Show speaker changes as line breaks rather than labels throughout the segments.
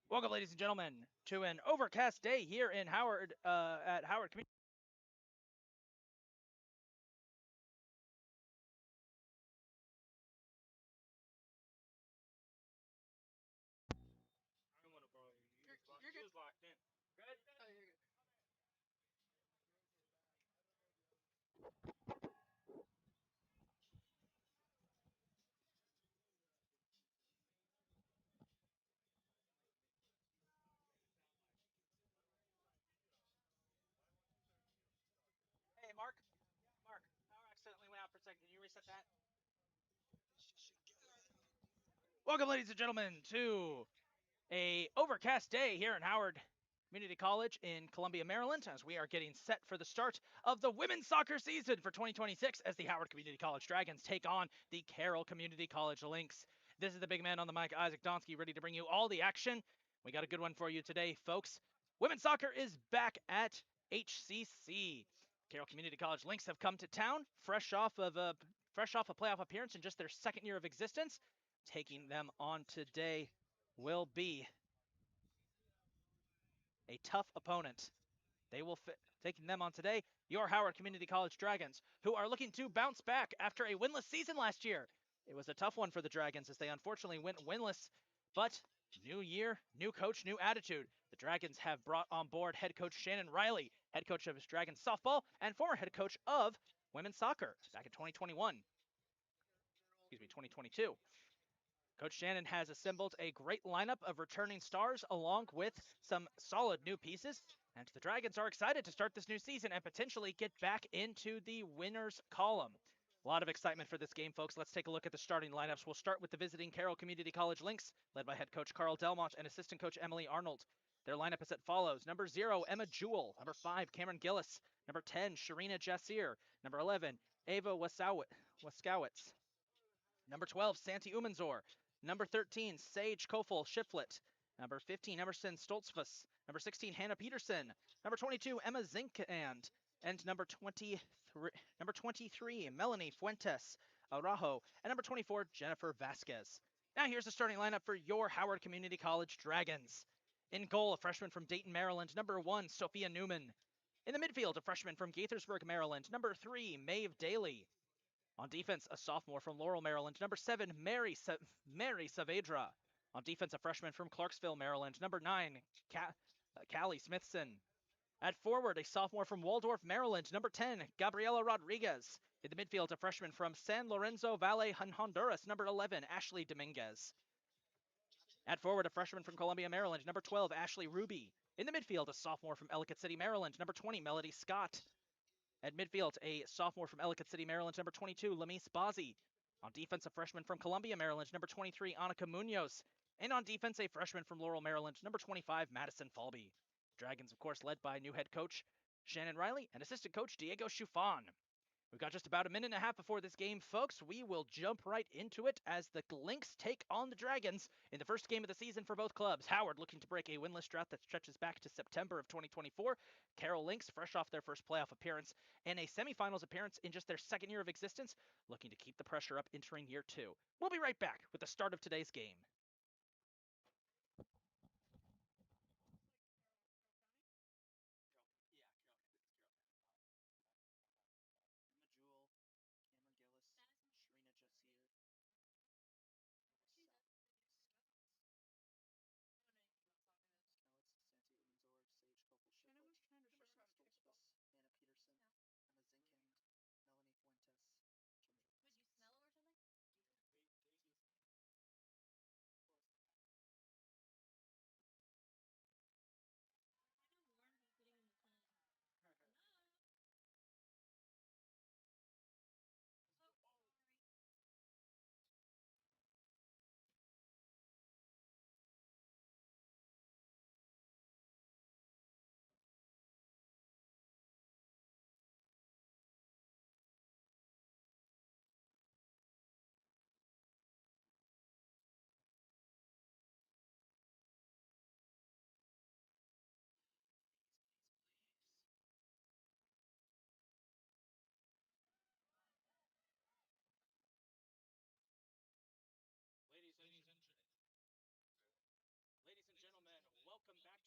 Welcome, ladies and gentlemen, to an overcast day here in Howard at Howard Community.
You're good.
locked in. Good.
Oh, you're good.
Hey, Mark. Mark, power accidentally went out for a second. Can you reset that? Welcome, ladies and gentlemen, to a overcast day here in Howard Community College in Columbia, Maryland, as we are getting set for the start of the women's soccer season for 2026 as the Howard Community College Dragons take on the Carroll Community College Lynx. This is the big man on the mic, Isaac Donsky, ready to bring you all the action. We got a good one for you today, folks. Women's soccer is back at HCC. Carroll Community College Lynx have come to town fresh off a playoff appearance in just their second year of existence. Taking them on today will be a tough opponent. They will taking them on today, your Howard Community College Dragons, who are looking to bounce back after a winless season last year. It was a tough one for the Dragons as they unfortunately went winless, but new year, new coach, new attitude. The Dragons have brought on board head coach Shannon Riley, head coach of Dragons softball and former head coach of women's soccer back in 2022. Coach Shannon has assembled a great lineup of returning stars along with some solid new pieces, and the Dragons are excited to start this new season and potentially get back into the winners column. A lot of excitement for this game, folks. Let's take a look at the starting lineups. We'll start with the visiting Carroll Community College Lynx, led by head coach Carl Delmont and assistant coach Emily Arnold. Their lineup is as follows. Number 0, Emma Jewell. Number 5, Cameron Gillis. Number 10, Sharina Jassir. Number 11, Ava Waskowitz. Number 12, Santi Umanzor. Number 13, Sage Kofel Shiflet. Number 15, Emerson Stoltzfus. Number 16, Hannah Peterson. Number 22, Emma Zinkand. And number 23, Melanie Fuentes Araujo. And number 24, Jennifer Vasquez. Now here's the starting lineup for your Howard Community College Dragons. In goal, a freshman from Dayton, Maryland, number 1, Sophia Newman. In the midfield, a freshman from Gaithersburg, Maryland, number 3, Maeve Daly. On defense, a sophomore from Laurel, Maryland, number 7, Mary Saavedra. On defense, a freshman from Clarksville, Maryland, number 9, Callie Smithson. At forward, a sophomore from Waldorf, Maryland, number 10, Gabriela Rodriguez. In the midfield, a freshman from San Lorenzo Valley, Honduras, number 11, Ashley Dominguez. At forward, a freshman from Columbia, Maryland, number 12, Ashley Ruby. In the midfield, a sophomore from Ellicott City, Maryland, number 20, Melody Scott. At midfield, a sophomore from Ellicott City, Maryland, number 22, Lamise Bazzi. On defense, a freshman from Columbia, Maryland, number 23, Annika Munoz. And on defense, a freshman from Laurel, Maryland, number 25, Madison Falby. Dragons, of course, led by new head coach Shannon Riley and assistant coach Diego Chufon. We've got just about a minute and a half before this game, folks. We will jump right into it as the Lynx take on the Dragons in the first game of the season for both clubs. Howard looking to break a winless drought that stretches back to September of 2024. Carroll Lynx, fresh off their first playoff appearance and a semifinals appearance in just their second year of existence, looking to keep the pressure up entering year 2. We'll be right back with the start of today's game.
And I was trying to show her how to kick the ball.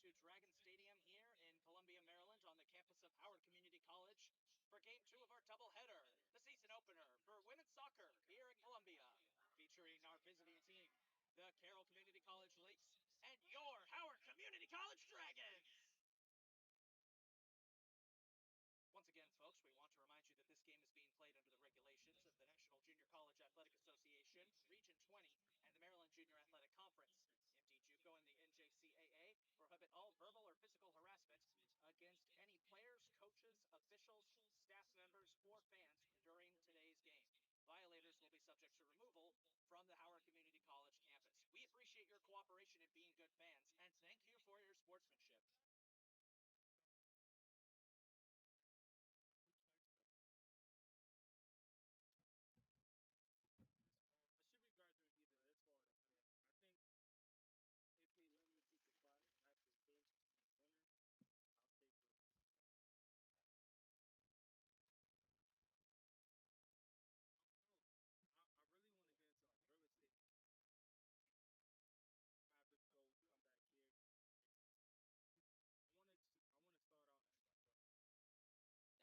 to Dragon Stadium here in Columbia, Maryland, on the campus of Howard Community College for Game 2 of our doubleheader, the season opener for women's soccer here in Columbia, featuring our visiting team, the Carroll Community College Lynx, and your Howard Community College Dragons. Once again, folks, we want to remind you that this game is being played under the regulations of the National Junior College Athletic Association, Region 20, and the Maryland Junior Athletic Conference. MD JUCO and the NJCAA prohibit all verbal or physical harassment against any players, coaches, officials, staff members, or fans during today's game. Violators will be subject to removal from the Howard Community College campus. We appreciate your cooperation in being good fans, and thank you for your sportsmanship.
I should be graduating either this fall or the fall. I think if they let me keep the class and actually finish in the winter, I'll stay for. Oh, I really want to get into like real estate. After go come back here, I want to start out as like a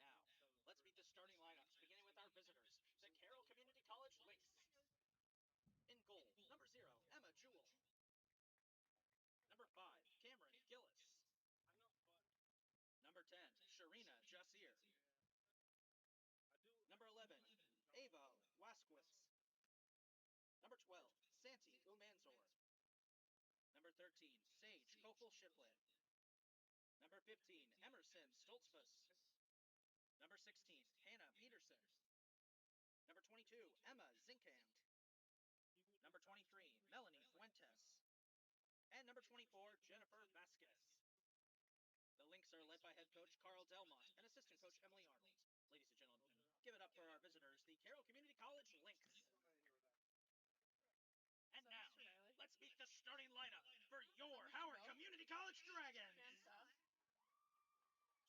Now,
seller
let's meet
first.
the starting lineups, beginning with our visitors, the Carroll Community College Lynx. In goal, number 0, Emma Jewell. Number 5, Cameron Gillis.
I know, but
Number 10, Sharina Jasir.
yeah, I do.
Number 11, Ava Waskowitz. Number 12, Santi Umanzor. Number 13, Sage Kokel Shiplin. Number 15, Emerson Stoltzfus. Number 16, Hannah Peterson. Number 22, Emma Zinkand. Number 23, Melanie Fuentes. And number 24, Jennifer Vasquez. The Lynx are led by head coach Carl Delmont and assistant coach Emily Arnold. Ladies and gentlemen, give it up for our visitors, the Carroll Community College Lynx. And now, let's meet the starting lineup for your Howard Community College Dragons.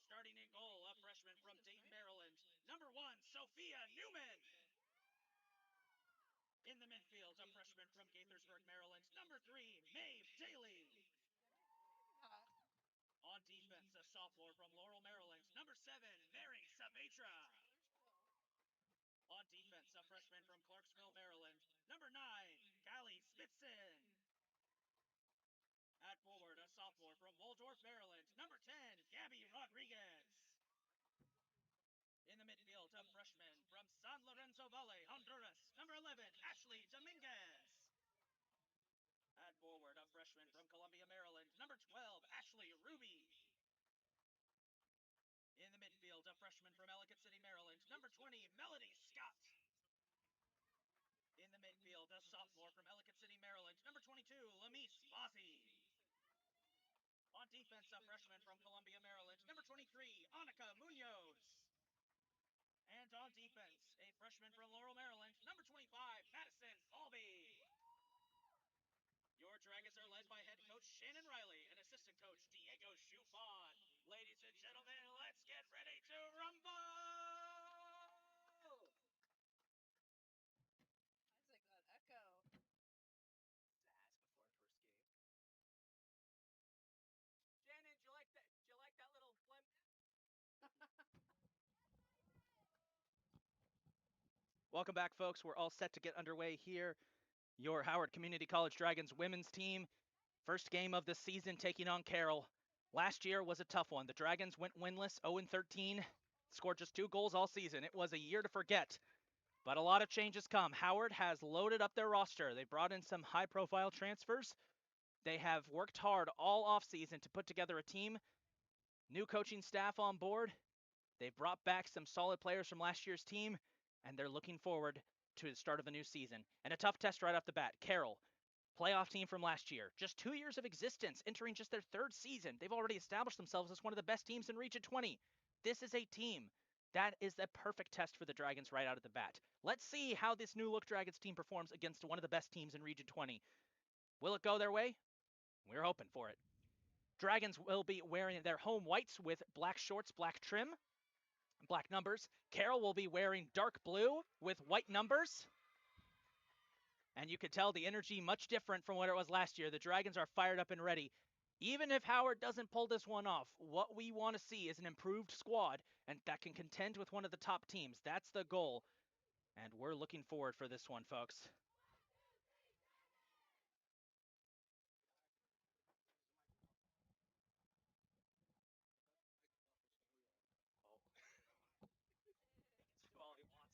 Starting in goal, a freshman from Dayton, Maryland, number 1, Sophia Newman. In the midfield, a freshman from Gaithersburg, Maryland, number 3, Maeve Daly. On defense, a sophomore from Laurel, Maryland, number 7, Mary Saavedra. On defense, a freshman from Clarksville, Maryland, number 9, Callie Spitzen. At forward, a sophomore from Waldorf, Maryland, number 10, Gabby Rodriguez. In the midfield, a freshman from San Lorenzo Valle, Honduras, number 11, Ashley Dominguez. At forward, a freshman from Columbia, Maryland, number 12, Ashley Ruby. In the midfield, a freshman from Ellicott City, Maryland, number 20, Melody Scott. In the midfield, a sophomore from Ellicott City, Maryland, number 22, Lamise Bozzi. On defense, a freshman from Columbia, Maryland, number 23, Annika Munoz. And on defense, a freshman from Laurel, Maryland, number 25, Madison Albee. Your Dragons are led by head coach Shannon Riley and assistant coach Diego Schufon. Ladies and gentlemen, let's get ready to rumble!
Isaac, that echo.
Zaz before the first game. Shannon, do you like that little blimp? Welcome back, folks. We're all set to get underway here. Your Howard Community College Dragons women's team. First game of the season taking on Carroll. Last year was a tough one. The Dragons went winless, 0-13, scored just 2 goals all season. It was a year to forget, but a lot of changes come. Howard has loaded up their roster. They brought in some high-profile transfers. They have worked hard all offseason to put together a team. New coaching staff on board. They've brought back some solid players from last year's team, and they're looking forward to the start of a new season. And a tough test right off the bat. Carroll, playoff team from last year. Just 2 years of existence, entering just their 3rd season. They've already established themselves as one of the best teams in Region 20. This is a team that is the perfect test for the Dragons right out of the bat. Let's see how this new look Dragons team performs against one of the best teams in Region 20. Will it go their way? We're hoping for it. Dragons will be wearing their home whites with black shorts, black trim, black numbers. Carroll will be wearing dark blue with white numbers. And you could tell the energy much different from what it was last year. The Dragons are fired up and ready. Even if Howard doesn't pull this one off, what we want to see is an improved squad and that can contend with one of the top teams. That's the goal. And we're looking forward for this one, folks. Oh. He can do all he wants.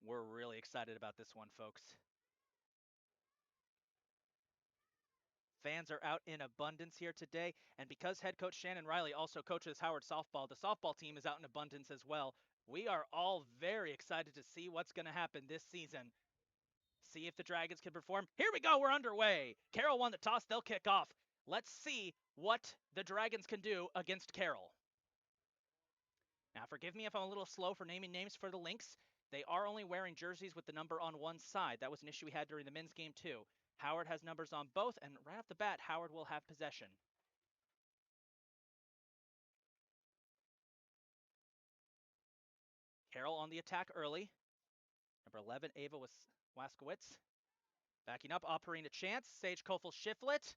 We're really excited about this one, folks. Fans are out in abundance here today, and because head coach Shannon Riley also coaches Howard softball, the softball team is out in abundance as well. We are all very excited to see what's going to happen this season. See if the Dragons can perform. Here we go, we're underway. Carroll won the toss, they'll kick off. Let's see what the Dragons can do against Carroll. Now, forgive me if I'm a little slow for naming names for the Lynx. They are only wearing jerseys with the number on one side. That was an issue we had during the men's game, too. Howard has numbers on both, and right off the bat, Howard will have possession. Carroll on the attack early. Number 11, Ava Waskowitz. Backing up, offering a chance. Sage Kofel Shiflet.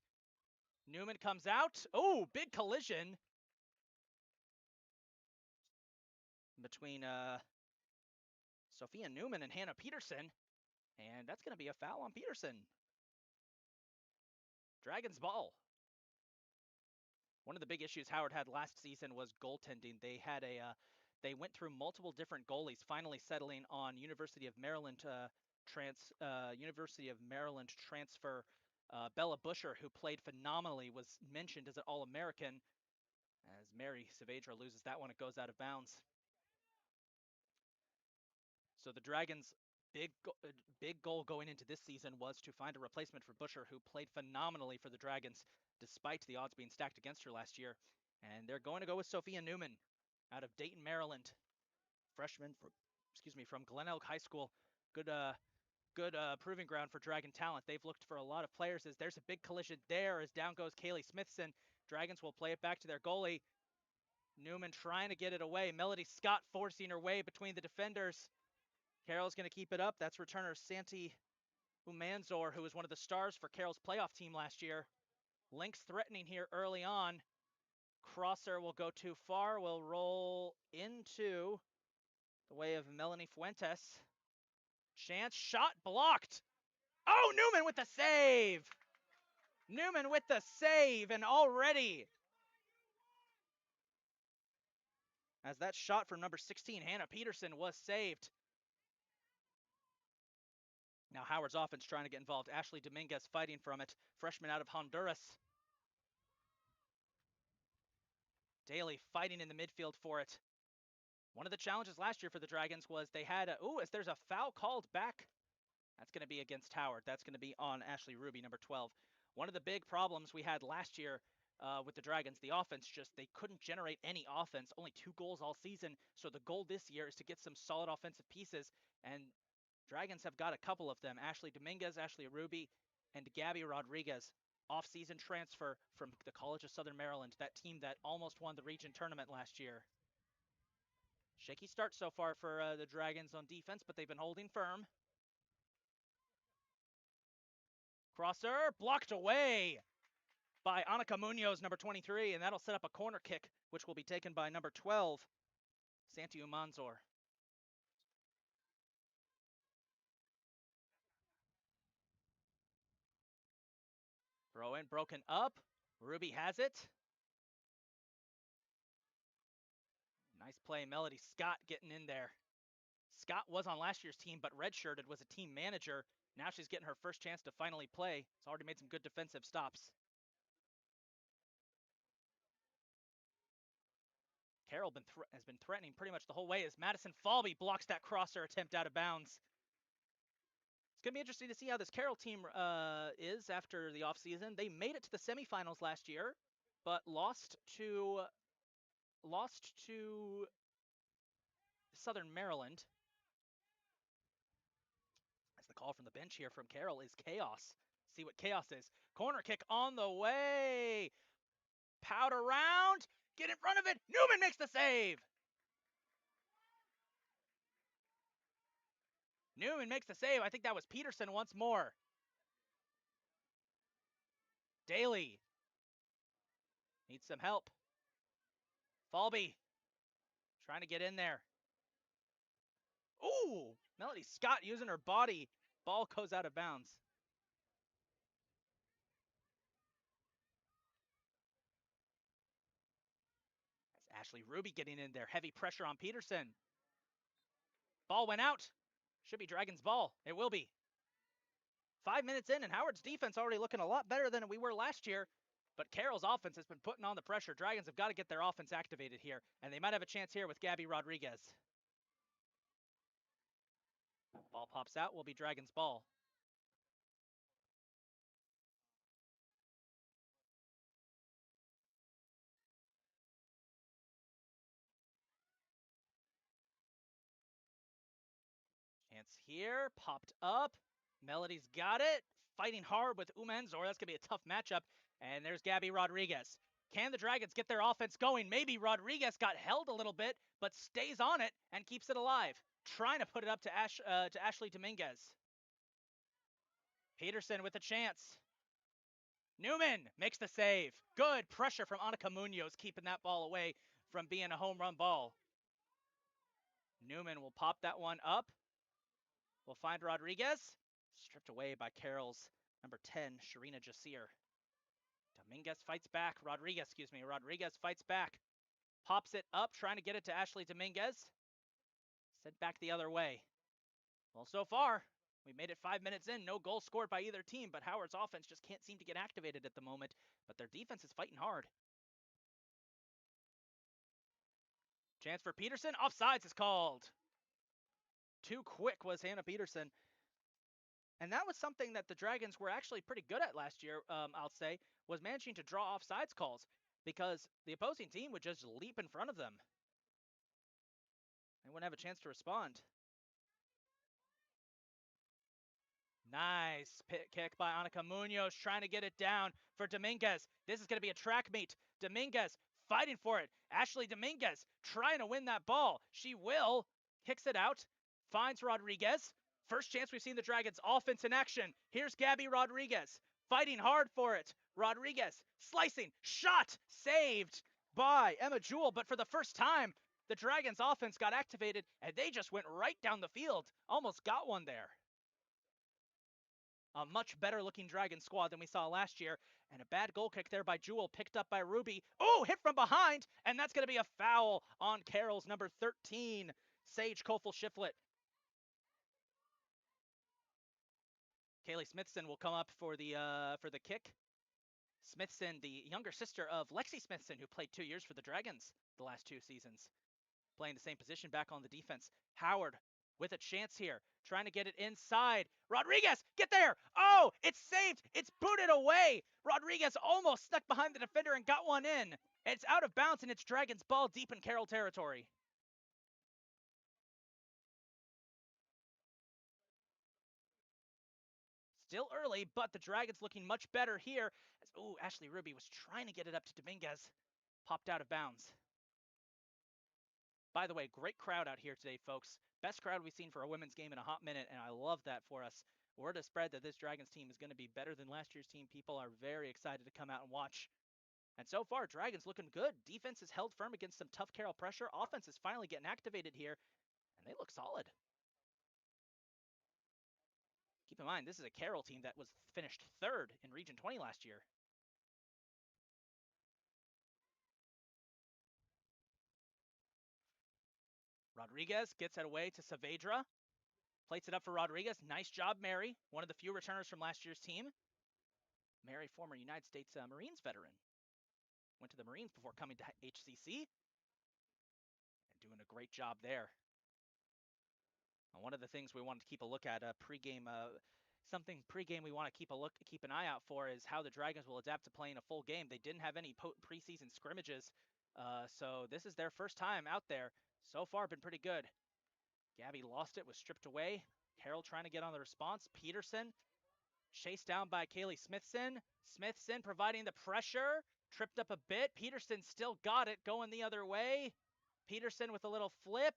Newman comes out. Oh, big collision between Sophia Newman and Hannah Peterson. And that's going to be a foul on Peterson. Dragons ball. One of the big issues Howard had last season was goaltending. They went through multiple different goalies, finally settling on University of Maryland transfer Bella Busher, who played phenomenally, was mentioned as an All-American. As Mary Saavedra loses that one, it goes out of bounds. So the Dragons' big goal going into this season was to find a replacement for Busher, who played phenomenally for the Dragons, despite the odds being stacked against her last year. And they're going to go with Sophia Newman out of Dayton, Maryland. Freshman from Glen Elk High School. Good proving ground for Dragon talent. They've looked for a lot of players. As there's a big collision there as down goes Kaylee Smithson. Dragons will play it back to their goalie. Newman trying to get it away. Melody Scott forcing her way between the defenders. Carroll's going to keep it up. That's returner Santi Umanzor, who was one of the stars for Carroll's playoff team last year. Lynx threatening here early on. Crosser will go too far. Will roll into the way of Melanie Fuentes. Chance shot blocked. Oh, Newman with the save. Newman with the save, and already, as that shot from number 16, Hannah Peterson, was saved. Now Howard's offense trying to get involved. Ashley Dominguez fighting from it. Freshman out of Honduras. Daly fighting in the midfield for it. One of the challenges last year for the Dragons was they had as there's a foul called back. That's going to be against Howard. That's going to be on Ashley Ruby, number 12. One of the big problems we had last year with the Dragons, the offense, just they couldn't generate any offense, only 2 goals all season. So the goal this year is to get some solid offensive pieces, and Dragons have got a couple of them. Ashley Dominguez, Ashley Ruby, and Gabby Rodriguez, off-season transfer from the College of Southern Maryland, that team that almost won the region tournament last year. Shaky start so far for the Dragons on defense, but they've been holding firm. Crosser blocked away by Annika Munoz, number 23, and that'll set up a corner kick, which will be taken by number 12, Santi Umanzor. Throw in, broken up. Ruby has it. Nice play, Melody Scott getting in there. Scott was on last year's team, but redshirted, was a team manager. Now she's getting her first chance to finally play. It's already made some good defensive stops. Carroll has been threatening pretty much the whole way as Madison Falby blocks that crosser attempt out of bounds. It's going to be interesting to see how this Carroll team is after the offseason. They made it to the semifinals last year, but lost to Southern Maryland. As the call from the bench here from Carroll is chaos. See what chaos is. Corner kick on the way. Powder round. Get in front of it. Newman makes the save. Newman makes the save. I think that was Peterson once more. Daly needs some help. Falby trying to get in there. Ooh, Melody Scott using her body. Ball goes out of bounds. That's Ashley Ruby getting in there. Heavy pressure on Peterson. Ball went out. Should be Dragons' ball. It will be. 5 minutes in, and Howard's defense already looking a lot better than we were last year. But Carroll's offense has been putting on the pressure. Dragons have got to get their offense activated here, and they might have a chance here with Gabby Rodriguez. Ball pops out, will be Dragons' ball. Chance here, popped up. Melody's got it. Fighting hard with Umenzor. That's going to be a tough matchup. And there's Gabby Rodriguez. Can the Dragons get their offense going? Maybe Rodriguez got held a little bit, but stays on it and keeps it alive. Trying to put it up to Ashley Dominguez. Peterson with a chance. Newman makes the save. Good pressure from Annika Munoz, keeping that ball away from being a home run ball. Newman will pop that one up. We'll find Rodriguez. Stripped away by Carroll's number 10, Sharina Jasir. Dominguez fights back. Rodriguez fights back. Pops it up, trying to get it to Ashley Dominguez. Sent back the other way. Well, so far, we made it 5 minutes in. No goal scored by either team, but Howard's offense just can't seem to get activated at the moment. But their defense is fighting hard. Chance for Peterson. Offsides is called. Too quick was Hannah Peterson. And that was something that the Dragons were actually pretty good at last year, I'll say, was managing to draw offsides calls because the opposing team would just leap in front of them. They wouldn't have a chance to respond. Nice kick by Annika Munoz, trying to get it down for Dominguez. This is going to be a track meet. Dominguez fighting for it. Ashley Dominguez trying to win that ball. She will. Kicks it out. Finds Rodriguez. First chance we've seen the Dragons offense in action. Here's Gabby Rodriguez fighting hard for it. Rodriguez slicing. Shot. Saved by Emma Jewell. But for the first time, the Dragons offense got activated and they just went right down the field. Almost got one there. A much better looking Dragon squad than we saw last year. And a bad goal kick there by Jewell, picked up by Ruby. Oh, hit from behind, and that's going to be a foul on Carroll's number 13, Sage Kofel-Shiflett. Kaylee Smithson will come up for the kick. Smithson, the younger sister of Lexi Smithson, who played 2 years for the Dragons the last 2 seasons. Playing the same position back on the defense. Howard with a chance here, trying to get it inside. Rodriguez, get there! Oh, it's saved! It's booted away! Rodriguez almost stuck behind the defender and got one in. It's out of bounds, and it's Dragons' ball deep in Carroll territory. Still early, but the Dragons looking much better here. Ooh, Ashley Ruby was trying to get it up to Dominguez. Popped out of bounds. By the way, great crowd out here today, folks. Best crowd we've seen for a women's game in a hot minute, and I love that for us. Word has spread that this Dragons team is going to be better than last year's team. People are very excited to come out and watch. And so far, Dragons looking good. Defense is held firm against some tough Carroll pressure. Offense is finally getting activated here, and they look solid. Keep in mind, this is a Carroll team that was finished 3rd in Region 20 last year. Rodriguez gets it away to Saavedra. Plates it up for Rodriguez. Nice job, Mary. One of the few returners from last year's team. Mary, former United States Marines veteran. Went to the Marines before coming to HCC. And doing a great job there. One of the things we wanted to keep a look at pregame, something pregame we want to keep an eye out for is how the Dragons will adapt to playing a full game. They didn't have any preseason scrimmages, so this is their first time out there. So far, been pretty good. Gabby lost it, was stripped away. Carroll trying to get on the response. Peterson chased down by Kaylee Smithson. Smithson providing the pressure. Tripped up a bit. Peterson still got it, going the other way. Peterson with a little flip.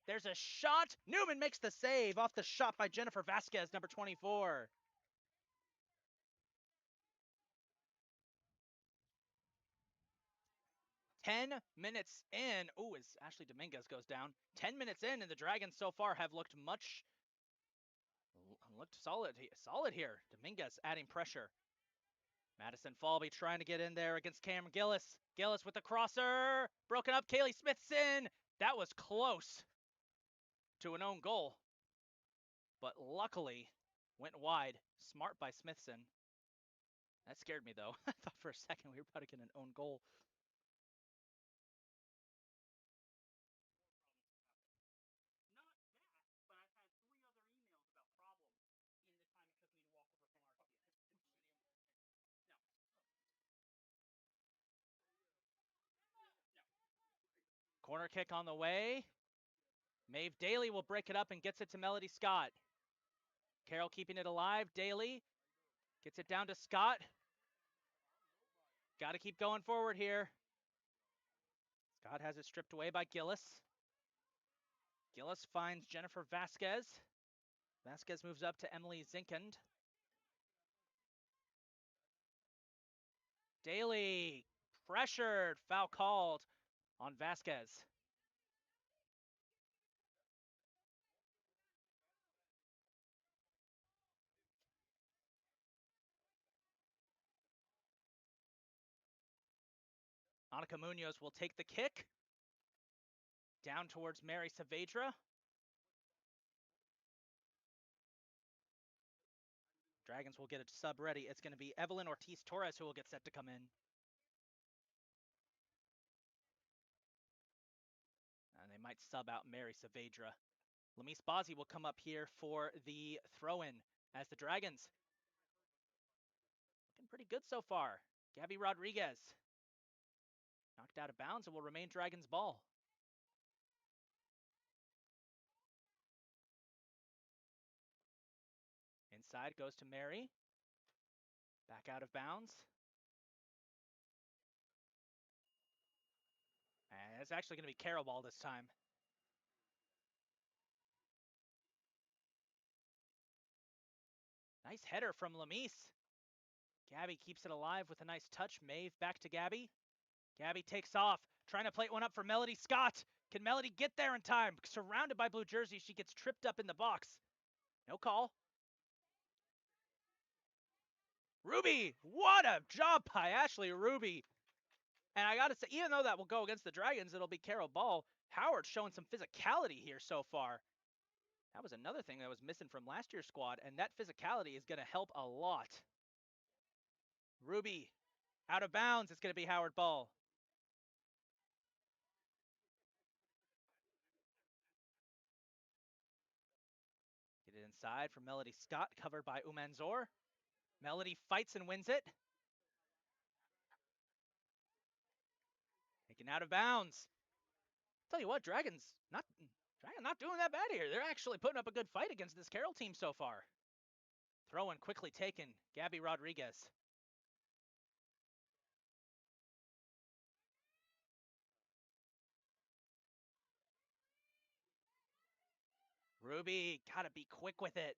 There's a shot. Newman makes the save off the shot by Jennifer Vasquez, number 24. "10 minutes in." Ooh, as Ashley Dominguez goes down. 10 minutes in, and the Dragons so far have looked solid here. Dominguez adding pressure. Madison Falby trying to get in there against Cam Gillis. Gillis with the crosser. Broken up. Kaylee Smithson. That was close to an own goal, but luckily went wide. Smart by Smithson. That scared me, though. I thought for a second we were about to get an own goal.
Not that, but I've had 3 other emails about problems in the time it took me to walk over from RTX. No.
Corner kick on the way. Maeve Daly will break it up and gets it to Melody Scott. Carroll keeping it alive. Daly gets it down to Scott. Got to keep going forward here. Scott has it stripped away by Gillis. Gillis finds Jennifer Vasquez. Vasquez moves up to Emily Zinkand. Daly pressured. Foul called on Vasquez. Annika Munoz will take the kick. Down towards Mary Saavedra. Dragons will get a sub ready. It's going to be Evelyn Ortiz-Torres who will get set to come in. And they might sub out Mary Saavedra. Lamise Bazzi will come up here for the throw-in as the Dragons looking pretty good so far. Gabby Rodriguez knocked out of bounds and will remain Dragons ball. Inside goes to Mary. Back out of bounds. And it's actually going to be Carroll ball this time. Nice header from Lamise. Gabby keeps it alive with a nice touch. Maeve back to Gabby. Gabby takes off, trying to plate one up for Melody Scott. Can Melody get there in time? Surrounded by blue jerseys, she gets tripped up in the box. No call. Ruby, what a job by Ashley Ruby. And I got to say, even though that will go against the Dragons, it'll be Carroll ball. Howard's showing some physicality here so far. That was another thing that was missing from last year's squad, and that physicality is going to help a lot. Ruby, out of bounds. It's going to be Howard ball. Get it inside for Melody Scott, covered by Umanzor. Melody fights and wins it. Taken out of bounds. Tell you what, Dragons not doing that bad here. They're actually putting up a good fight against this Carroll team so far. Throw in quickly taken. Gabby Rodriguez. Ruby, gotta be quick with it.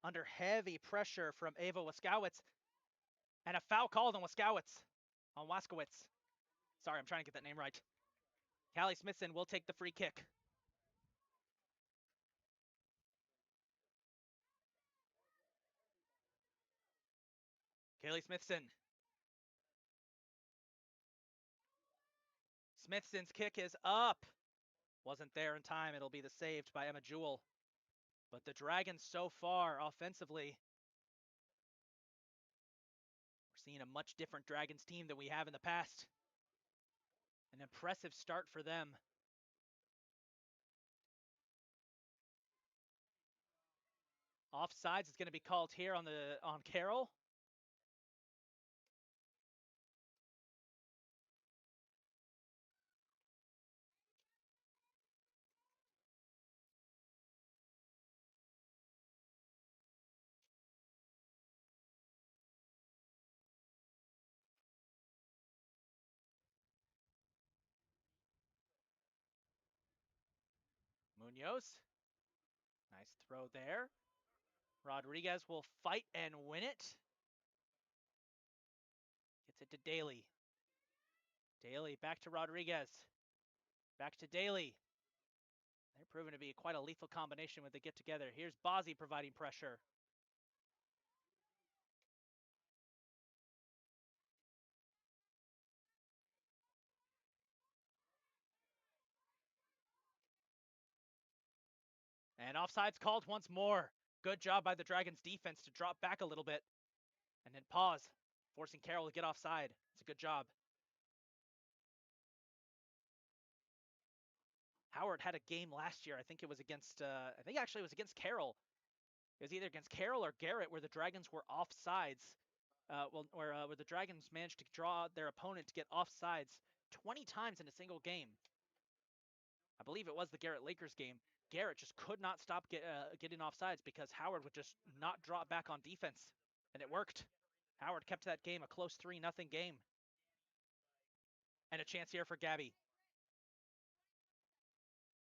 Under heavy pressure from Ava Waskowitz. And a foul called on Waskowitz. Sorry, I'm trying to get that name right. Callie Smithson will take the free kick. Kaylee Smithson. Smithson's kick is up. Wasn't there in time. It'll be the saved by Emma Jewell. But the Dragons so far, offensively, we're seeing a much different Dragons team than we have in the past. An impressive start for them. Offsides is going to be called here on Carroll. Munoz. Nice throw there. Rodriguez will fight and win it. Gets it to Daly. Daly back to Rodriguez. Back to Daly. They're proving to be quite a lethal combination when they get together. Here's Bozzi providing pressure. And offside's called once more. Good job by the Dragons defense to drop back a little bit and then pause, forcing Carroll to get offside. It's a good job. Howard had a game last year. I think it was against, actually it was against Carroll. It was either against Carroll or Garrett where the Dragons were offsides. Where the Dragons managed to draw their opponent to get offsides 20 times in a single game. I believe it was the Garrett Lakers game. Garrett just could not stop getting offsides because Howard would just not drop back on defense, and it worked. Howard kept that game a close 3-0 game. And a chance here for Gabby.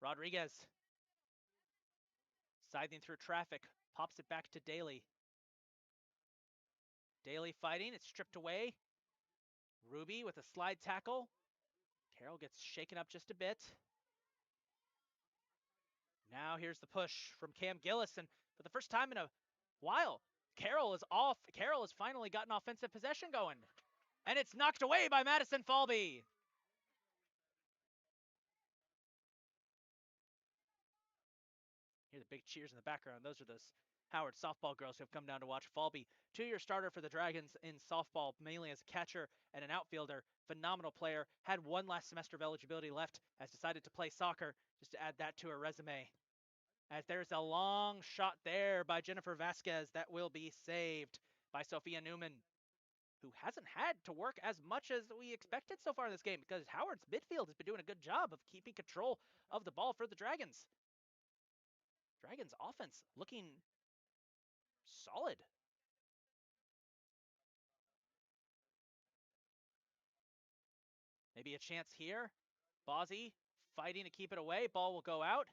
Rodriguez. Scything through traffic. Pops it back to Daly. Daly fighting. It's stripped away. Ruby with a slide tackle. Carroll gets shaken up just a bit. Now here's the push from Cam Gillis. And for the first time in a while, Carroll is off. Carroll has finally gotten offensive possession going. And it's knocked away by Madison Falby. Hear the big cheers in the background. Those are those Howard softball girls who have come down to watch. Falby, two-year starter for the Dragons in softball, mainly as a catcher and an outfielder. Phenomenal player. Had one last semester of eligibility left, has decided to play soccer, just to add that to her resume. As there's a long shot there by Jennifer Vasquez that will be saved by Sophia Newman, who hasn't had to work as much as we expected so far in this game because Howard's midfield has been doing a good job of keeping control of the ball for the Dragons. Dragons offense looking solid. Maybe a chance here. Bozzi fighting to keep it away. Ball will go out.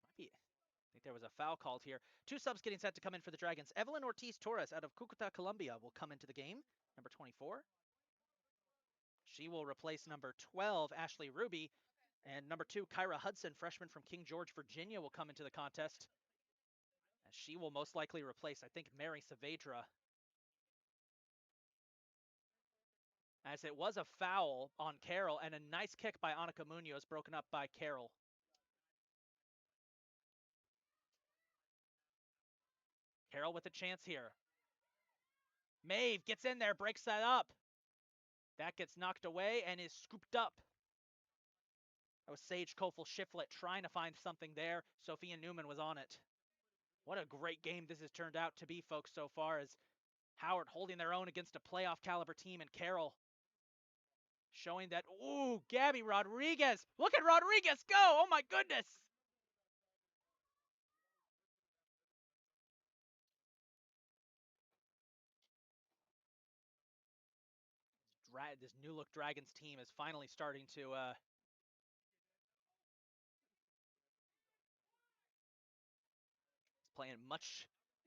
Might be. I think there was a foul called here. Two subs getting set to come in for the Dragons. Evelyn Ortiz Torres out of Cucuta, Colombia will come into the game. Number 24. She will replace number 12, Ashley Ruby. And number 2, Kyra Hudson, freshman from King George, Virginia, will come into the contest. And she will most likely replace, I think, Mary Saavedra. As it was a foul on Carroll and a nice kick by Annika Munoz, broken up by Carroll. Carroll with a chance here. Maeve gets in there, breaks that up. That gets knocked away and is scooped up. That was Sage Kofel Shiflett trying to find something there. Sophia Newman was on it. What a great game this has turned out to be, folks, so far, as Howard holding their own against a playoff caliber team, and Carroll showing that, ooh, Gabby Rodriguez. Look at Rodriguez go. Oh, my goodness. This new look Dragons team is finally starting to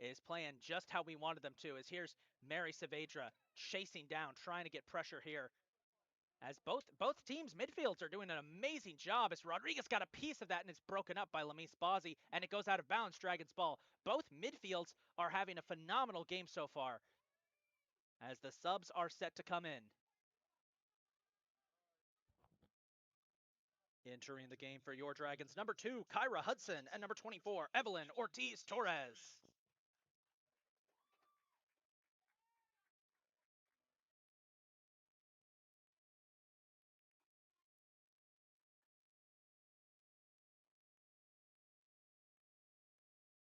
is playing just how we wanted them to. As here's Mary Saavedra chasing down, trying to get pressure here. As both teams' midfields are doing an amazing job, as Rodriguez got a piece of that and it's broken up by Lamise Bozzi, and it goes out of bounds, Dragons ball. Both midfields are having a phenomenal game so far, as the subs are set to come in. Entering the game for your Dragons, number 2, Kyra Hudson, and number 24, Evelyn Ortiz Torres.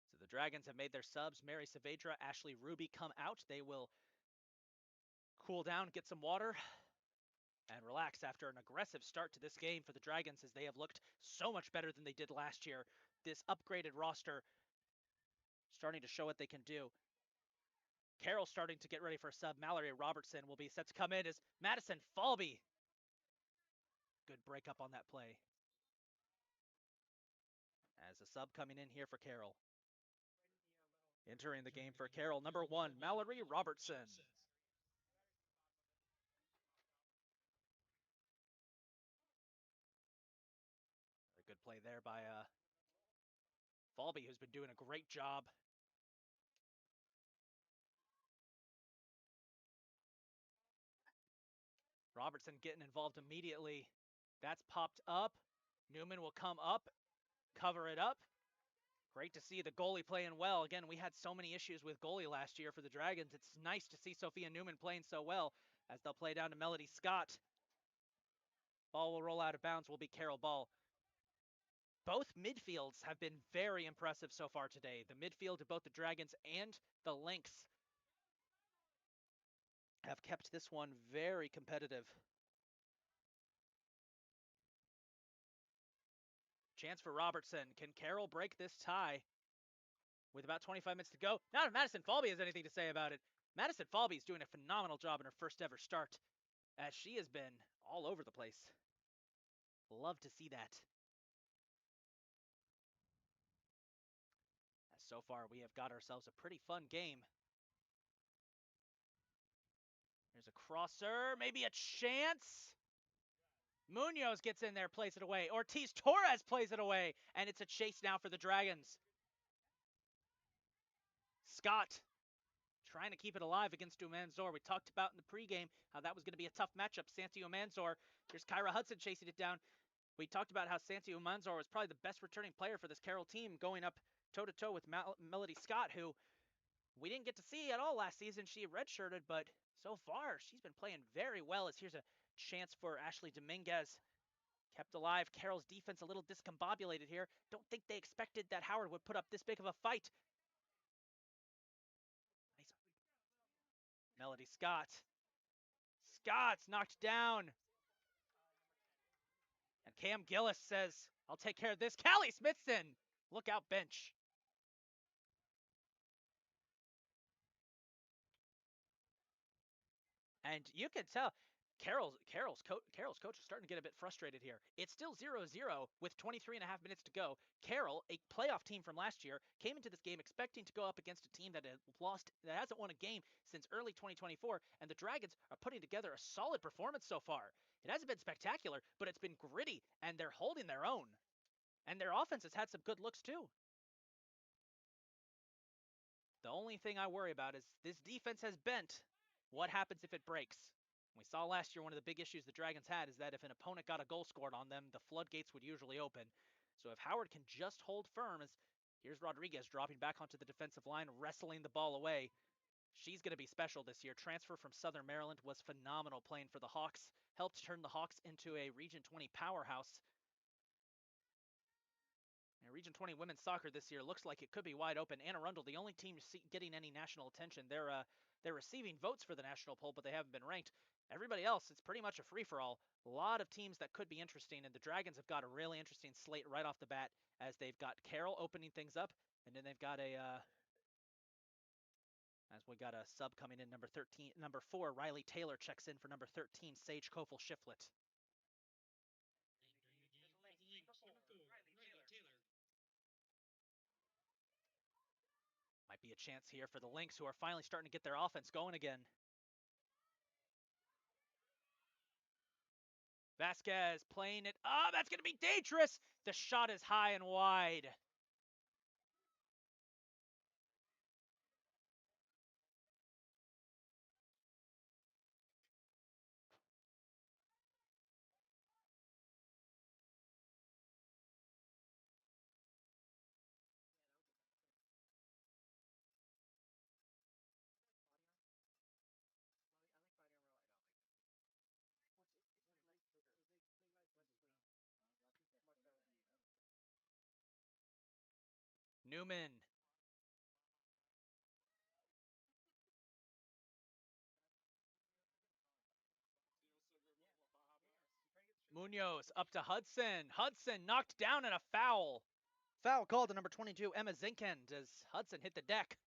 So the Dragons have made their subs. Mary Saavedra, Ashley Ruby come out. They will cool down, get some water, and relax after an aggressive start to this game for the Dragons, as they have looked so much better than they did last year. This upgraded roster starting to show what they can do. Carroll starting to get ready for a sub. Mallory Robertson will be set to come in as Madison Falby. Good breakup on that play. There's a sub coming in here for Carroll. Entering the game for Carroll, number 1, Mallory Robertson. A good play there by Falby, who's been doing a great job. Robertson getting involved immediately. That's popped up. Newman will come up, cover it up. Great to see the goalie playing well. Again, we had so many issues with goalie last year for the Dragons. It's nice to see Sophia Newman playing so well as they'll play down to Melody Scott. Ball will roll out of bounds, will be Carroll ball. Both midfields have been very impressive so far today. The midfield of both the Dragons and the Lynx have kept this one very competitive. Chance for Robertson. Can Carroll break this tie? With about 25 minutes to go. Not if Madison Falby has anything to say about it. Madison Falby is doing a phenomenal job in her first ever start, as she has been all over the place. Love to see that. As so far, we have got ourselves a pretty fun game. There's a crosser, maybe a chance. Munoz gets in there, plays it away. Ortiz Torres plays it away, and it's a chase now for the Dragons. Scott trying to keep it alive against Umanzor. We talked about in the pregame how that was going to be a tough matchup. Santi Umanzor. Here's Kyra Hudson chasing it down. We talked about how Santi Umanzor was probably the best returning player for this Carroll team, going up toe-to-toe with Melody Scott, who we didn't get to see at all last season. She redshirted, but so far she's been playing very well. As here's a chance for Ashley Dominguez. Kept alive. Carroll's defense a little discombobulated here. Don't think they expected that Howard would put up this big of a fight. Nice. Melody Scott. Scott's knocked down. And Cam Gillis says, I'll take care of this. Callie Smithson, look out bench. And you can tell Carroll's coach is starting to get a bit frustrated here. It's still 0-0 with 23 and a half minutes to go. Carroll, a playoff team from last year, came into this game expecting to go up against a team that hasn't won a game since early 2024, and the Dragons are putting together a solid performance so far. It hasn't been spectacular, but it's been gritty, and they're holding their own. And their offense has had some good looks too. The only thing I worry about is this defense has bent. What happens if it breaks? We saw last year one of the big issues the Dragons had is that if an opponent got a goal scored on them, the floodgates would usually open. So if Howard can just hold firm, as here's Rodriguez dropping back onto the defensive line, wrestling the ball away. She's going to be special this year. Transfer from Southern Maryland, was phenomenal playing for the Hawks. Helped turn the Hawks into a Region 20 powerhouse. And Region 20 women's soccer this year looks like it could be wide open. Anne Arundel, the only team getting any national attention. They're receiving votes for the national poll, but they haven't been ranked. Everybody else, it's pretty much a free-for-all. A lot of teams that could be interesting, and the Dragons have got a really interesting slate right off the bat, as they've got Carroll opening things up, and then they've got as we got a sub coming in, number 4, Riley Taylor checks in for number 13, Sage Kofel Shiflett. Might be a chance here for the Lynx, who are finally starting to get their offense going again. Vasquez playing it. Oh, that's going to be dangerous. The shot is high and wide. Newman. Munoz up to Hudson. Hudson knocked down and a foul. Foul called to number 22, Emma Zinkend, as Hudson hit the deck.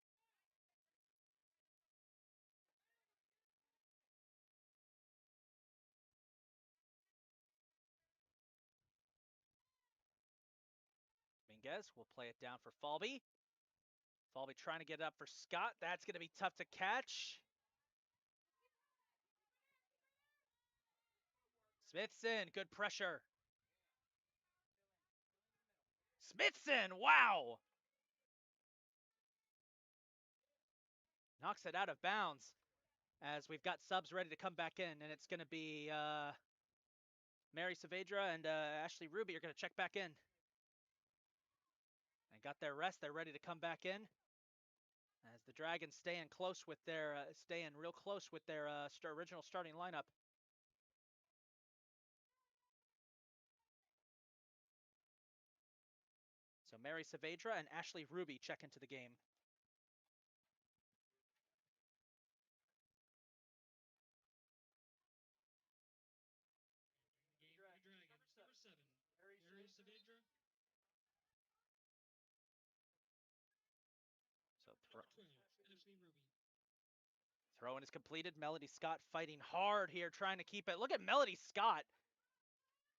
Vasquez will play it down for Falby. Falby trying to get it up for Scott. That's going to be tough to catch. Smithson, good pressure. Smithson, wow! Knocks it out of bounds as we've got subs ready to come back in, and it's going to be Mary Saavedra and Ashley Ruby are going to check back in. They got their rest. They're ready to come back in as the Dragons staying close with their real close with their original starting lineup. So Mary Saavedra and Ashley Ruby check into the game.
Dragons, number 7, Mary Saavedra.
So
Number 12, Ashley Ruby.
Throw-in is completed. Melody Scott fighting hard here, trying to keep it. Look at Melody Scott.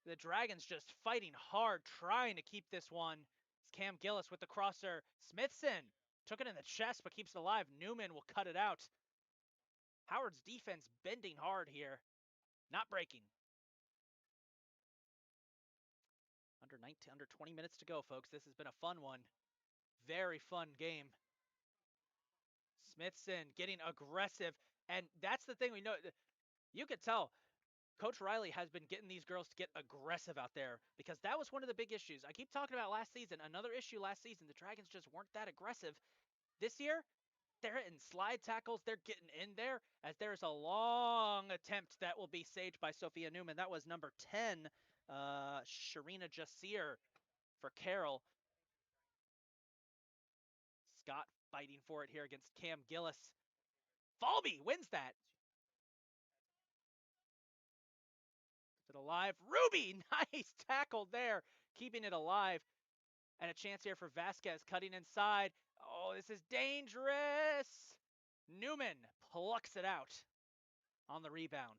The Dragons just fighting hard, trying to keep this one. It's Cam Gillis with the crosser. Smithson took it in the chest, but keeps it alive. Newman will cut it out. Howard's defense bending hard here. Not breaking. Under 20 minutes to go, folks. This has been a fun one. Very fun game. Smithson getting aggressive. And that's the thing we know. You could tell Coach Riley has been getting these girls to get aggressive out there because that was one of the big issues. I keep talking about last season. Another issue last season, the Dragons just weren't that aggressive. This year, they're hitting slide tackles. They're getting in there as there's a long attempt that will be saged by Sophia Newman. That was number 10, Sharina Jasir for Carroll. Scott fighting for it here against Cam Gillis. Falby wins that. Is it alive? Ruby, nice tackle there, keeping it alive. And a chance here for Vasquez cutting inside. Oh, this is dangerous. Newman plucks it out on the rebound.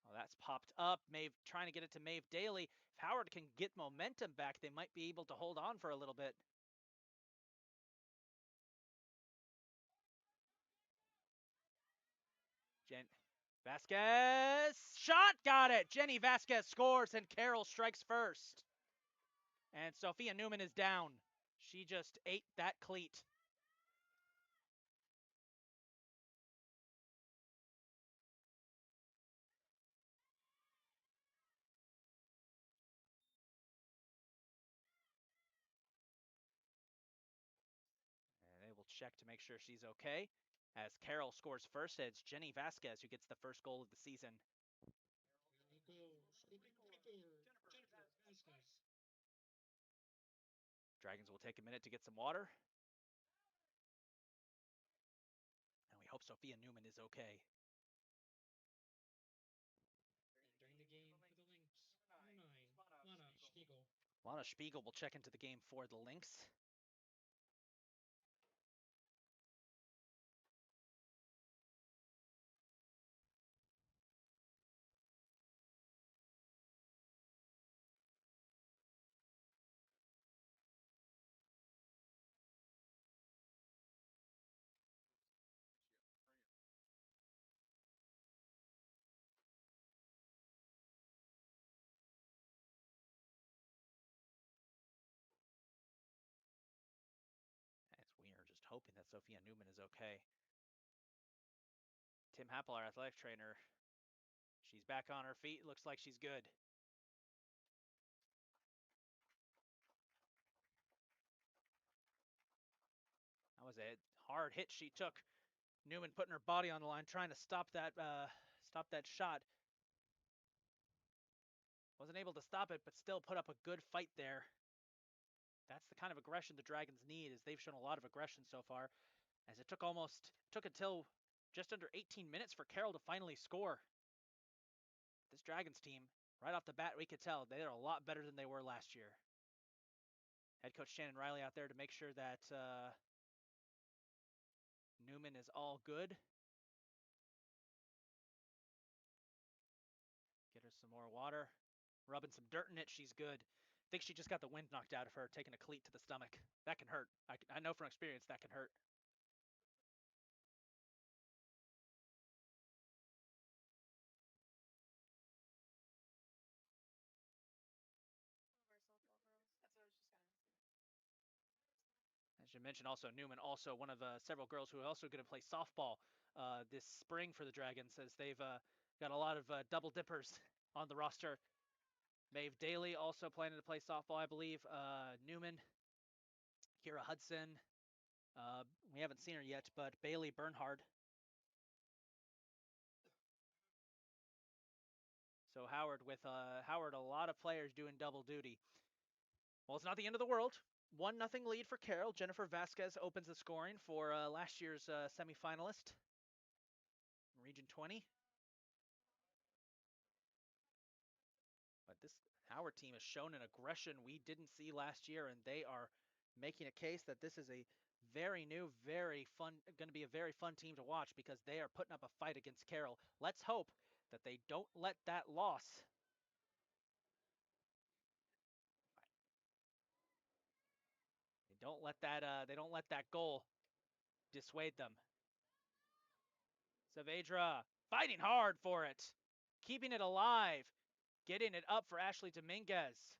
Oh, that's popped up. Maeve trying to get it to Maeve Daly. If Howard can get momentum back, they might be able to hold on for a little bit. Vasquez, shot, got it. Jenny Vasquez scores and Carroll strikes first. And Sophia Newman is down. She just ate that cleat. And they will check to make sure she's okay. As Carroll scores first, it's Jenny Vasquez who gets the first goal of the season.
Scooping keeper, Jennifer Vasquez.
Dragons will take a minute to get some water. And we hope Sophia Newman is okay.
Entering the game for the Lynx, number 9, Lana Spiegel.
Lana Spiegel will check into the game for the Lynx. It's weird, just hoping that Sophia Newman is okay. Tim Happel, our athletic trainer, she's back on her feet. Looks like she's good. That was a hard hit she took. Newman putting her body on the line, trying to stop that shot. Wasn't able to stop it, but still put up a good fight there. That's the kind of aggression the Dragons need, as they've shown a lot of aggression so far. As it took until just under 18 minutes for Carroll to finally score. This Dragons team, right off the bat, we could tell they are a lot better than they were last year. Head coach Shannon Riley out there to make sure that Newman is all good. water, rubbing some dirt in it. She's good. I think she just got the wind knocked out of her, taking a cleat to the stomach. That can hurt. I know from experience that can hurt.
One of our softball girls. That's what I was just gonna ask.
As you mentioned, also Newman, also one of several girls who are also going to play softball this spring for the Dragons, as they've got a lot of double dippers on the roster. Maeve Daly also planning to play softball, I believe. Newman, Kira Hudson. We haven't seen her yet, but Bailey Bernhard. So Howard with Howard, a lot of players doing double duty. Well, it's not the end of the world. 1-0 lead for Carroll. Jennifer Vasquez opens the scoring for last year's semifinalist, Region 20. But this Howard team has shown an aggression we didn't see last year, and they are making a case that this is a very new, very fun, going to be a very fun team to watch because they are putting up a fight against Carroll. Let's hope that they don't let that loss. They don't let that goal dissuade them. Saavedra fighting hard for it, keeping it alive, getting it up for Ashley Dominguez.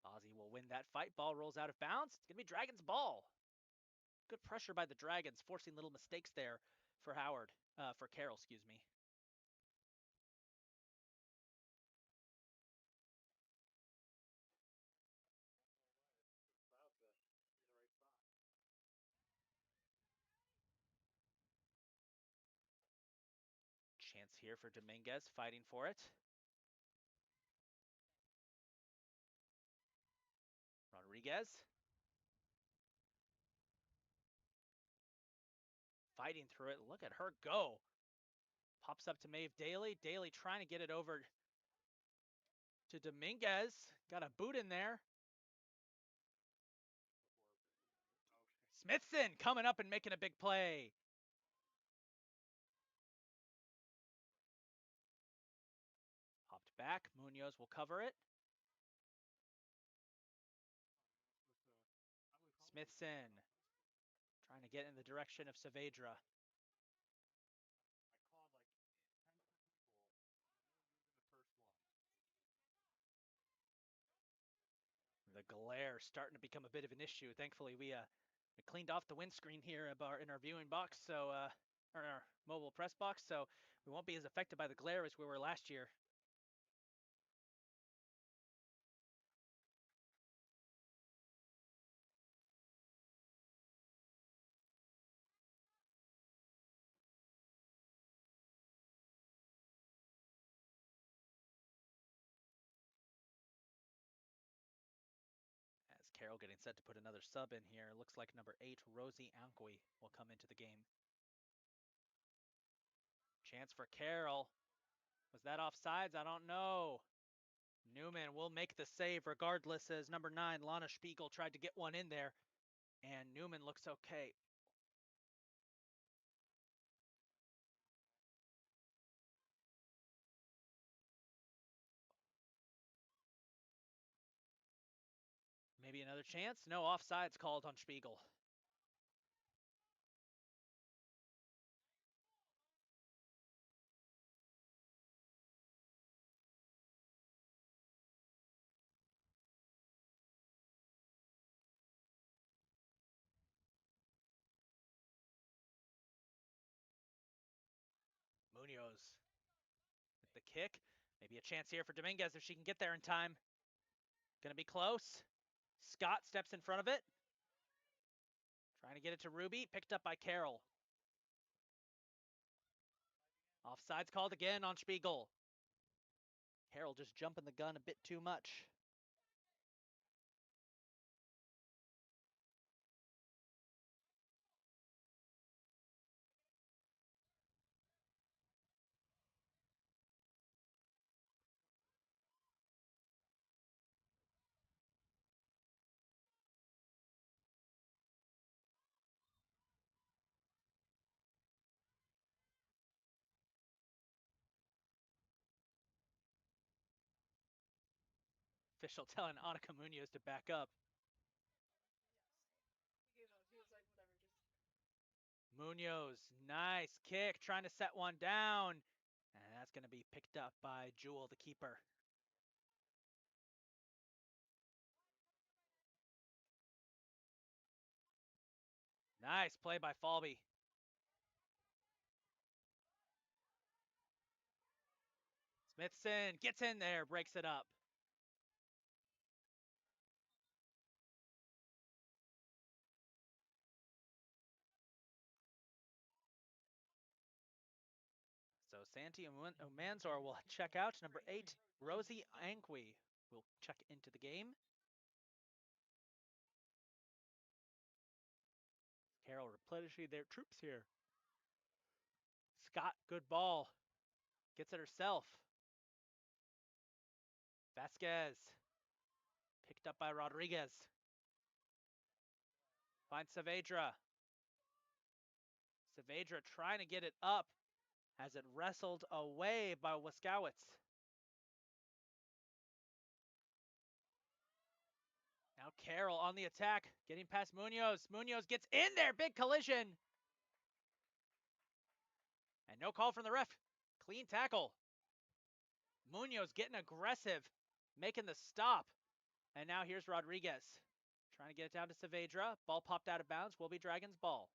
Ozzy will win that fight. Ball rolls out of bounds. It's going to be Dragons' ball. Good pressure by the Dragons, forcing little mistakes there for Howard, for Carroll, excuse me. Chance here for Dominguez, fighting for it. Rodriguez. Fighting through it. Look at her go. Pops up to Maeve Daly. Daly trying to get it over to Dominguez. Got a boot in there. Smithson coming up and making a big play. Popped back. Munoz will cover it. Smithson trying to get in the direction of Saavedra. The glare starting to become a bit of an issue. Thankfully, we cleaned off the windscreen here in our viewing box, so or our mobile press box, so we won't be as affected by the glare as we were last year. As Carroll getting set to put another sub in here, looks like number 8, Rosie Anqui, will come into the game. Chance for Carroll. Was that offsides? I don't know. Newman will make the save regardless, as number 9, Lana Spiegel, tried to get one in there, and Newman looks okay. Maybe another chance? No, offsides called on Spiegel. Munoz with the kick. Maybe a chance here for Dominguez if she can get there in time. Gonna be close. Scott steps in front of it. Trying to get it to Ruby. Picked up by Carroll. Offsides called again on Spiegel. Carroll just jumping the gun a bit too much. Official telling Annika Munoz to back up.
Yes. He gave up. He was like, whatever, just.
Munoz, nice kick, trying to set one down. And that's going to be picked up by Jewel, the keeper. Nice play by Falby. Smithson gets in there, breaks it up. So Santi Manzor will check out. Number 8, Rosie Anqui will check into the game. Carroll replenishing their troops here. Scott, good ball. Gets it herself. Vasquez. Picked up by Rodriguez. Finds Saavedra. Saavedra trying to get it up as it wrestled away by Waskowitz. Now Carroll on the attack, getting past Munoz. Munoz gets in there, big collision. And no call from the ref. Clean tackle. Munoz getting aggressive, making the stop. And now here's Rodriguez. Trying to get it down to Saavedra. Ball popped out of bounds. Will be Dragons' ball.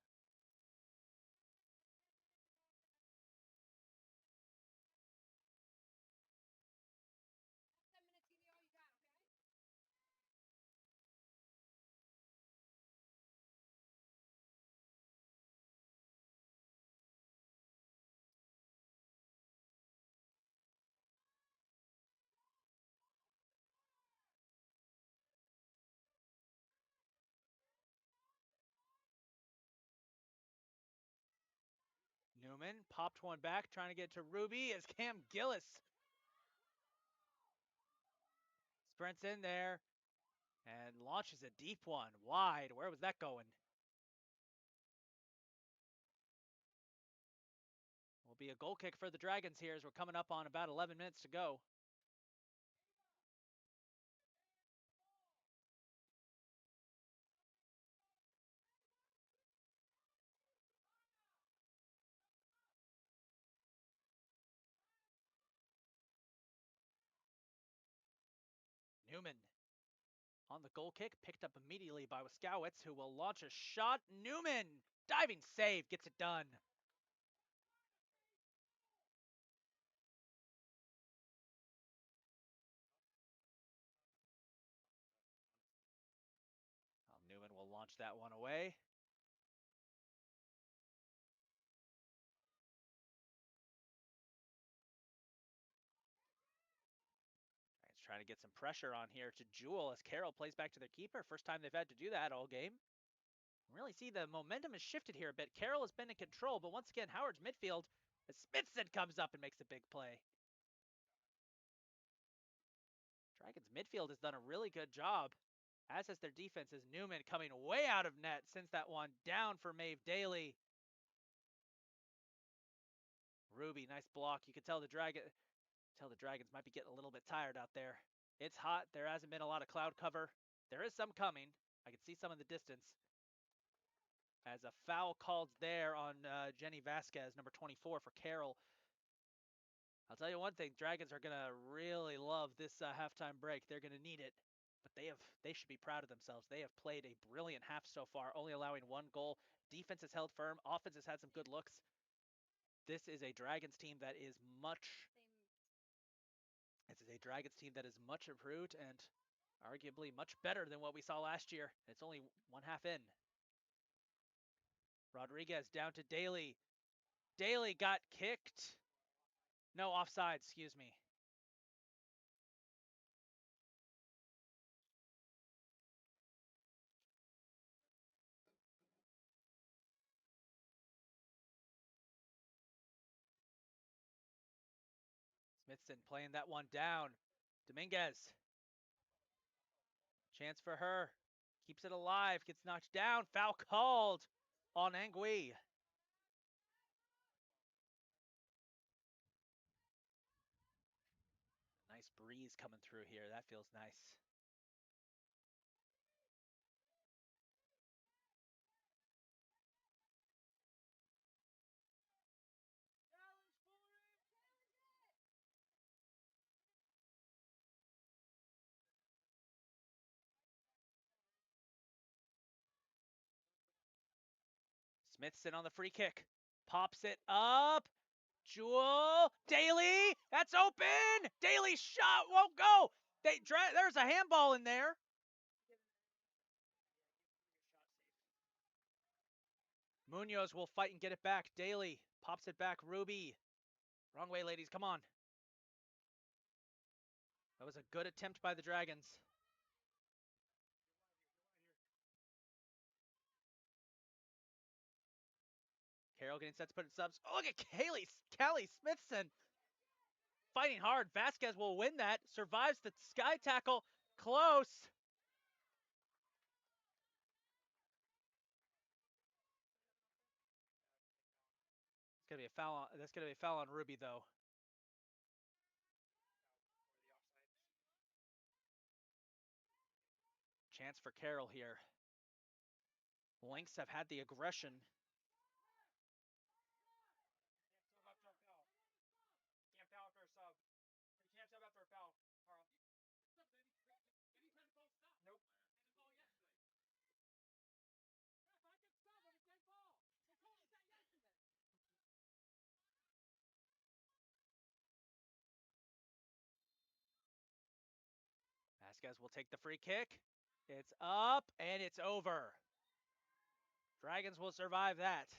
Newman popped one back, trying to get to Ruby as Cam Gillis sprints in there and launches a deep one wide. Where was that going? Will be a goal kick for the Dragons here as we're coming up on about 11 minutes to go. Newman on the goal kick, picked up immediately by Waskowitz, who will launch a shot. Newman, diving save, gets it done. Newman will launch that one away. He's trying to get some pressure on here to Jewel as Carroll plays back to their keeper. First time they've had to do that all game. Really see the momentum has shifted here a bit. Carroll has been in control, but once again, Howard's midfield as Smithson comes up and makes a big play. Dragons midfield has done a really good job, as has their defense, as Newman coming way out of net, sends that one down for Maeve Daly. Ruby, nice block. You can tell the Dragons might be getting a little bit tired out there. It's hot. There hasn't been a lot of cloud cover. There is some coming. I can see some in the distance. As a foul called there on Jenny Vasquez, number 24 for Carroll. I'll tell you one thing, Dragons are going to really love this halftime break. They're going to need it, but they should be proud of themselves. They have played a brilliant half so far, only allowing one goal. Defense has held firm. Offense has had some good looks. This is a Dragons team that is much improved and arguably much better than what we saw last year. It's only one half in. Rodriguez down to Daly. Daly got kicked. No, offside, excuse me. Smithson playing that one down. Dominguez. Chance for her. Keeps it alive. Gets knocked down. Foul called on Angui. Nice Nice breeze coming through here. That feels nice. Smithson on the free kick. Pops it up. Jewel. Daly. That's open. Daly's shot won't go. There's a handball in there. Munoz will fight and get it back. Daly pops it back. Ruby. Wrong way, ladies. Come on. That was a good attempt by the Dragons. Carroll getting set to put in subs. Oh, look at Callie Smithson fighting hard. Vasquez will win that. Survives the sky tackle. Close. It's gonna be a foul. That's gonna be a foul on Ruby though. Chance for Carroll here. Lynx have had the aggression.
Can't foul after a sub. You can't sub after a foul, Carl. Anytime the ball stops. Nope. And the ball yesterday. Yes, I can sub when it's a ball. They told us that yesterday.
Vasquez will take the free kick. It's up and it's over. Dragons will survive that.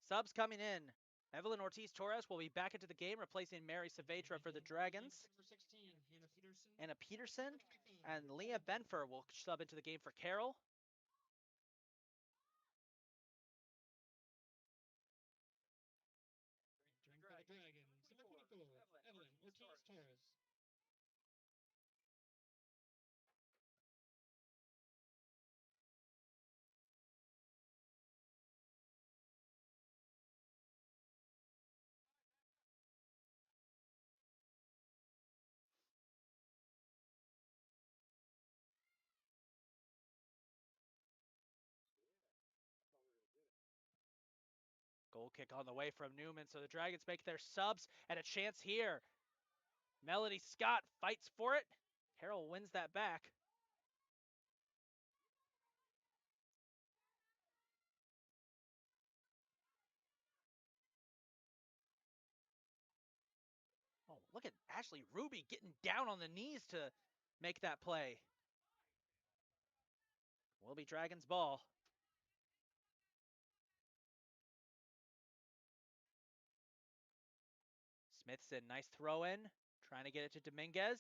Subs coming in. Evelyn Ortiz-Torres will be back into the game, replacing Mary Saavedra for the Dragons.
Number 16, Hannah Peterson.
Anna Peterson and Leah Benfer will sub into the game for Carroll.
Drink for the Dragons. Number 24, Evelyn Ortiz-Torres.
Goal kick on the way from Newman, so the Dragons make their subs and a chance here. Melody Scott fights for it. Carroll wins that back. Oh, look at Ashley Ruby getting down on the knees to make that play. Will be Dragons ball. Smithson, nice throw in. Trying to get it to Dominguez.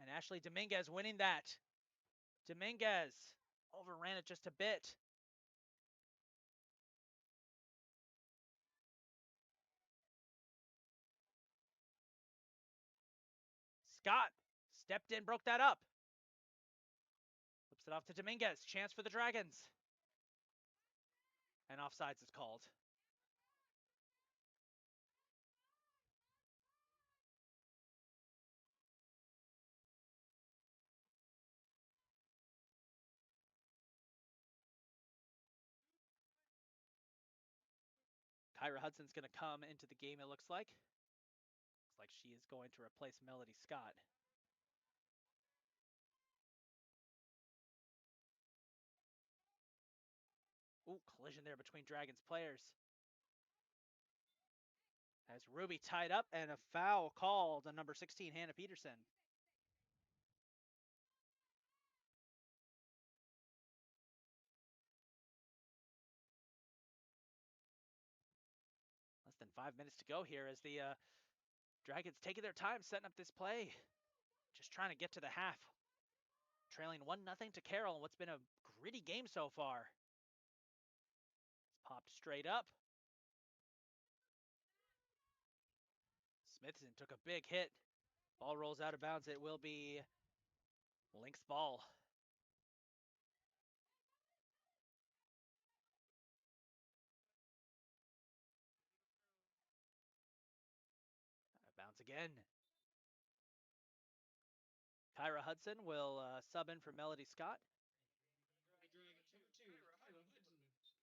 And Ashley Dominguez winning that. Dominguez overran it just a bit. Scott stepped in, broke that up. Flips it off to Dominguez. Chance for the Dragons. And offsides is called. Kyra Hudson's going to come into the game, it looks like. Looks like she is going to replace Melody Scott. Ooh, collision there between Dragons players. As Ruby tied up and a foul called on number 16, Hannah Peterson. Less than 5 minutes to go here as the Dragons taking their time setting up this play. Just trying to get to the half. Trailing 1-0 to Carroll in what's been a gritty game so far. It's popped straight up. Smithson took a big hit. Ball rolls out of bounds. It will be Lynx ball. again. Kyra Hudson will sub in for Melody Scott.
The Dragons number 2, Kyra Hudson.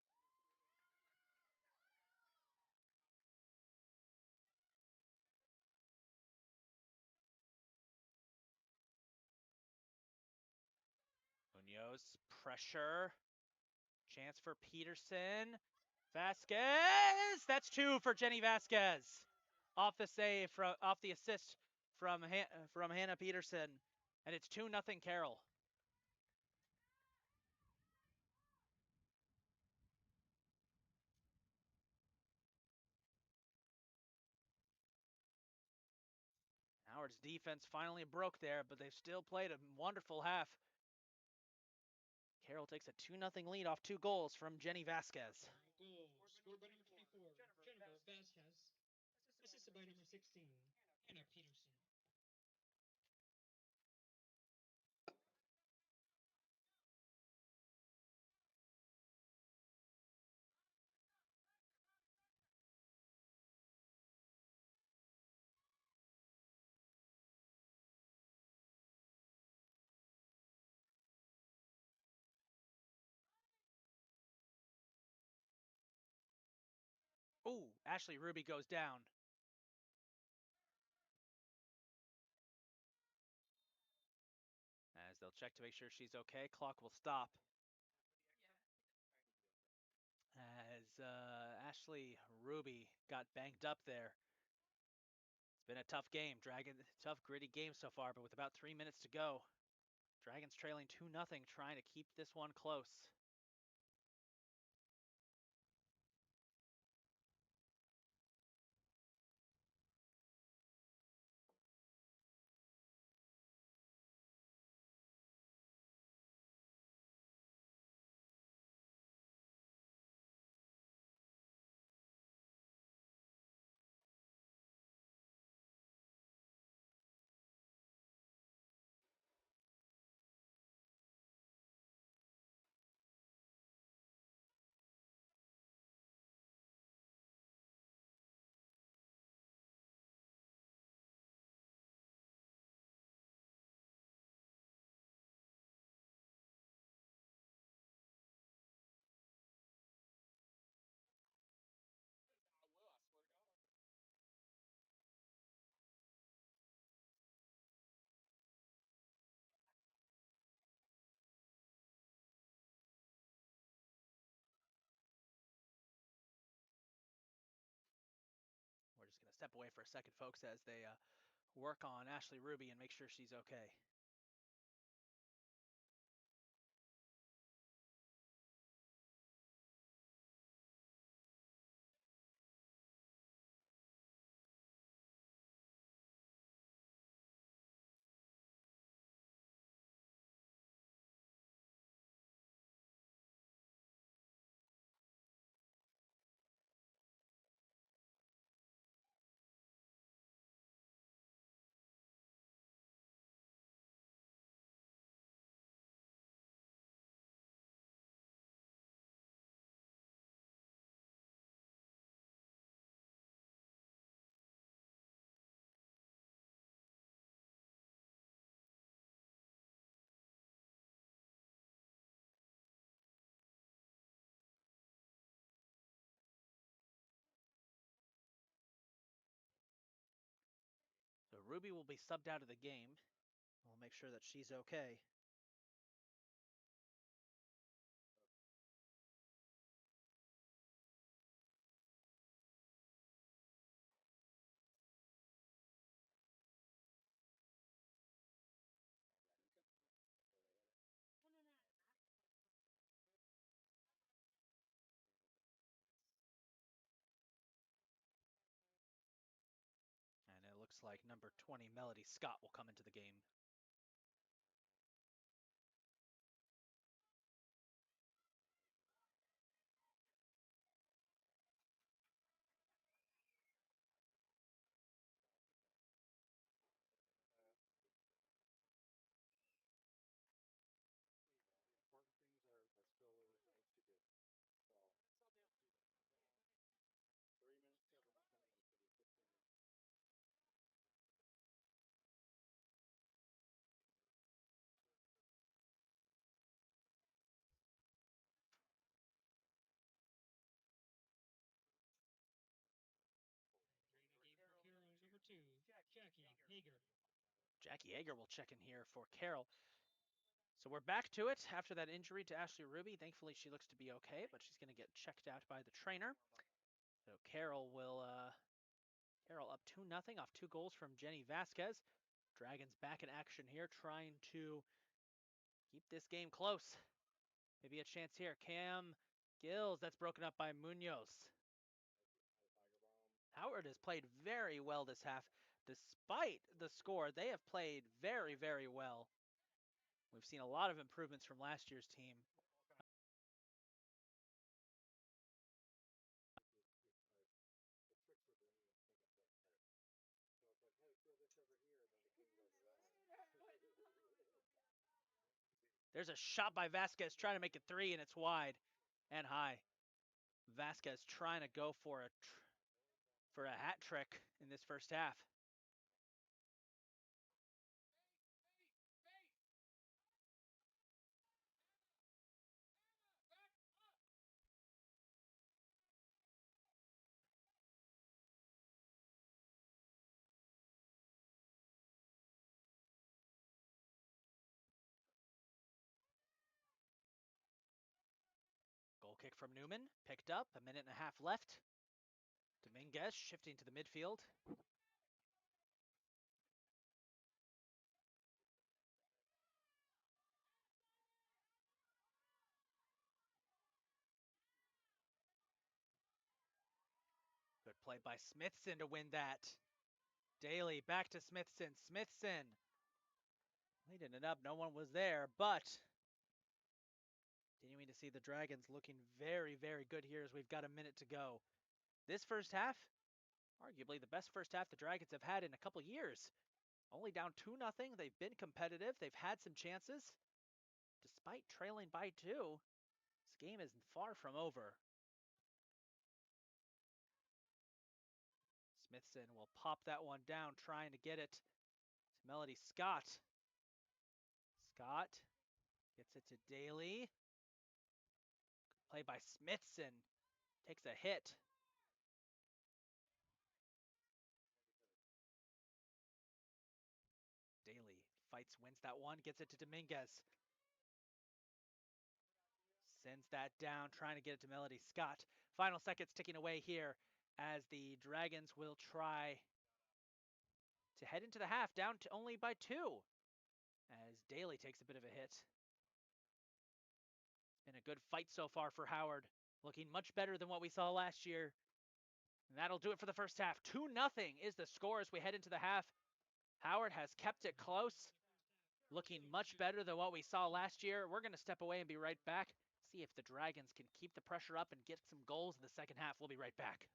Munoz, pressure. Chance for Peterson. Vasquez! That's 2 for Jenny Vasquez. Off the save, off the assist from Hannah Peterson. And it's 2-0 Carroll. Howard's defense finally broke there, but they've still played a wonderful half. Carroll takes a 2-0 lead off 2 goals from Jenny Vasquez.
Goal scored by number 24, Jennifer Vasquez. Assisted by number 16, Hannah Peterson.
Ooh, Ashley Ruby goes down. As they'll check to make sure she's okay, clock will stop. As Ashley Ruby got banged up there. It's been a tough game, tough gritty game so far, but with about 3 minutes to go, Dragons trailing 2-0, trying to keep this one close. We're just going to step away for a second, folks, as they work on Ashley Ruby and make sure she's okay. So Ruby will be subbed out of the game. We'll make sure that she's okay. And it looks like number 20, Melody Scott, will come into the game. Jackie Yeager will check in here for Carroll. So we're back to it after that injury to Ashley Ruby. Thankfully, she looks to be okay, but she's going to get checked out by the trainer. So Carroll up 2-0 off 2 goals from Jenny Vasquez. Dragons back in action here, trying to keep this game close. Maybe a chance here. Cam Gills, that's broken up by Munoz. Howard has played very well this half. Despite the score, they have played very, very well. We've seen a lot of improvements from last year's team. There's a shot by Vasquez trying to make it 3, and it's wide and high. Vasquez trying to go for a hat trick in this first half. Goal kick from Newman, picked up, a minute and a half left. Dominguez shifting to the midfield. Good play by Smithson to win that. Daly back to Smithson. Smithson leading it up. No one was there, but continuing to see the Dragons looking very, very good here as we've got a minute to go. This first half, arguably the best first half the Dragons have had in a couple years. Only down 2-0. They've been competitive. They've had some chances. Despite trailing by 2, this game is far from over. Smithson will pop that one down, trying to get it to Melody Scott. Scott gets it to Daly. Play by Smithson. Takes a hit. Daly fights, wins that one, gets it to Dominguez. Sends that down, trying to get it to Melody Scott. Final seconds ticking away here as the Dragons will try to head into the half down to only by 2 as Daly takes a bit of a hit. It's been a good fight so far for Howard, looking much better than what we saw last year. And that'll do it for the first half. 2-0 is the score as we head into the half. Howard has kept it close, looking much better than what we saw last year. We're going to step away and be right back, see if the Dragons can keep the pressure up and get some goals in the second half. We'll be right back.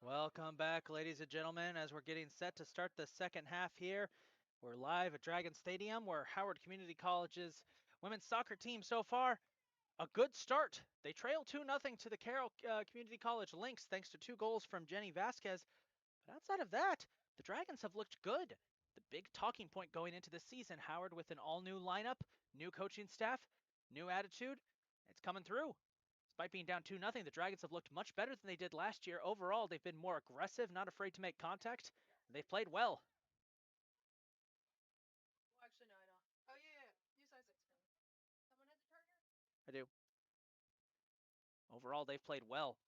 Welcome back, ladies and gentlemen, as we're getting set to start the second half here. We're live at Dragon Stadium, where Howard Community College's women's soccer team so far, a good start. They trail 2-0 to the Carroll Community College Lynx thanks to 2 goals from Jenny Vasquez. But outside of that, the Dragons have looked good. The big talking point going into the season, Howard, with an all-new lineup, new coaching staff, new attitude, it's coming through. Despite being down 2-0, the Dragons have looked much better than they did last year. Overall, they've been more aggressive, not afraid to make contact. They've played well.
Well, actually, no, I don't. Oh, yeah. You size 6 for me. Someone has a charger?
I do. Overall, they've played well.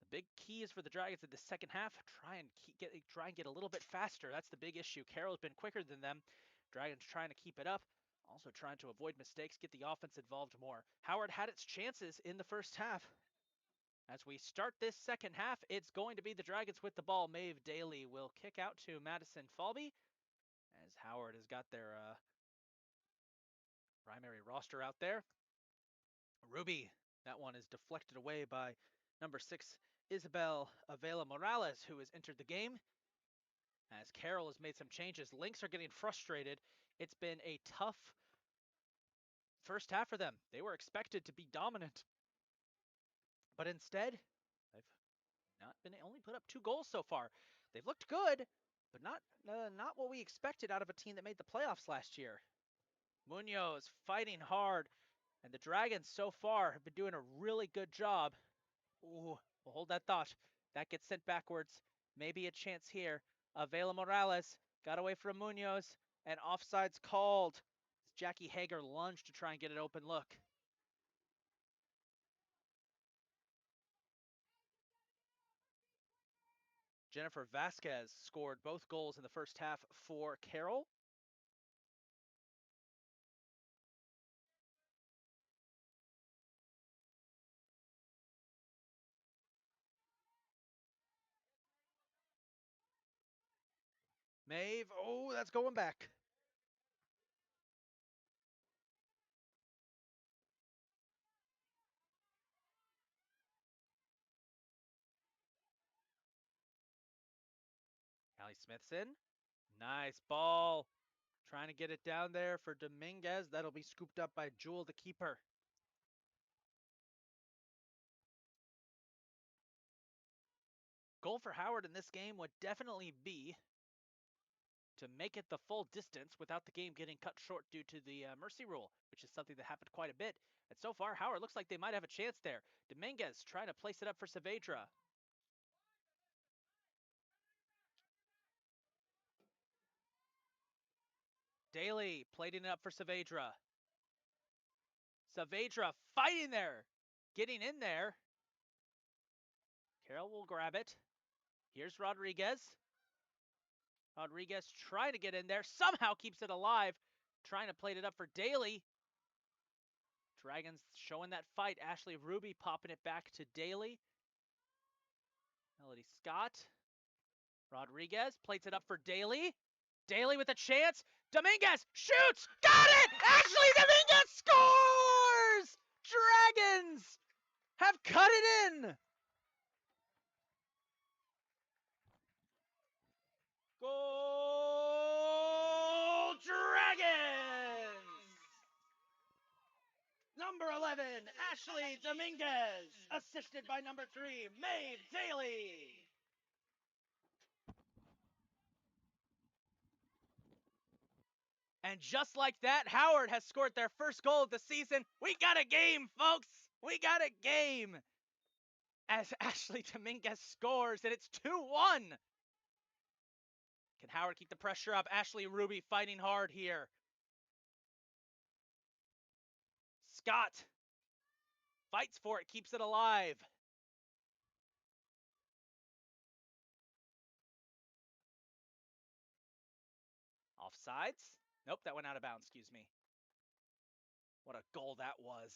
The big key is for the Dragons in the second half. Try and get a little bit faster. That's the big issue. Carroll's been quicker than them. Dragons trying to keep it up. Also trying to avoid mistakes, get the offense involved more. Howard had its chances in the first half. As we start this second half, it's going to be the Dragons with the ball. Maeve Daly will kick out to Madison Falby, as Howard has got their primary roster out there. Ruby, that one is deflected away by number 6, Isabel Avila Morales, who has entered the game. As Carroll has made some changes, Lynx are getting frustrated. It's been a tough first half for them. They were expected to be dominant, but instead, they've only put up 2 goals so far. They've looked good, but not what we expected out of a team that made the playoffs last year. Munoz fighting hard, and the Dragons so far have been doing a really good job. Ooh, we'll hold that thought. That gets sent backwards. Maybe a chance here. Avila Morales got away from Munoz, and offside's called. Jackie Hager lunged to try and get an open look. Jennifer Vasquez scored both goals in the first half for Carroll. Maeve, oh, that's going back. Allie Smithson, nice ball. Trying to get it down there for Dominguez. That'll be scooped up by Jewel, the keeper. Goal for Howard in this game would definitely be to make it the full distance without the game getting cut short due to the mercy rule, which is something that happened quite a bit. And so far, Howard looks like they might have a chance there. Dominguez trying to place it up for Saavedra. Daly plating it up for Saavedra. Saavedra fighting there, getting in there. Carroll will grab it. Here's Rodriguez. Rodriguez trying to get in there, somehow keeps it alive, trying to plate it up for Daly. Dragons showing that fight. Ashley Ruby popping it back to Daly. Melody Scott. Rodriguez plates it up for Daly. Daly with a chance. Dominguez shoots. Got it! Ashley Dominguez scores! Dragons have cut it in. Goal Dragons! Number 11, Ashley Dominguez, assisted by number 3, Maeve Daly. And just like that, Howard has scored their first goal of the season. We got a game, folks. We got a game. As Ashley Dominguez scores, and it's 2-1. Can Howard keep the pressure up? Ashley Ruby fighting hard here. Scott fights for it, keeps it alive. Offsides? Nope, that went out of bounds, excuse me. What a goal that was.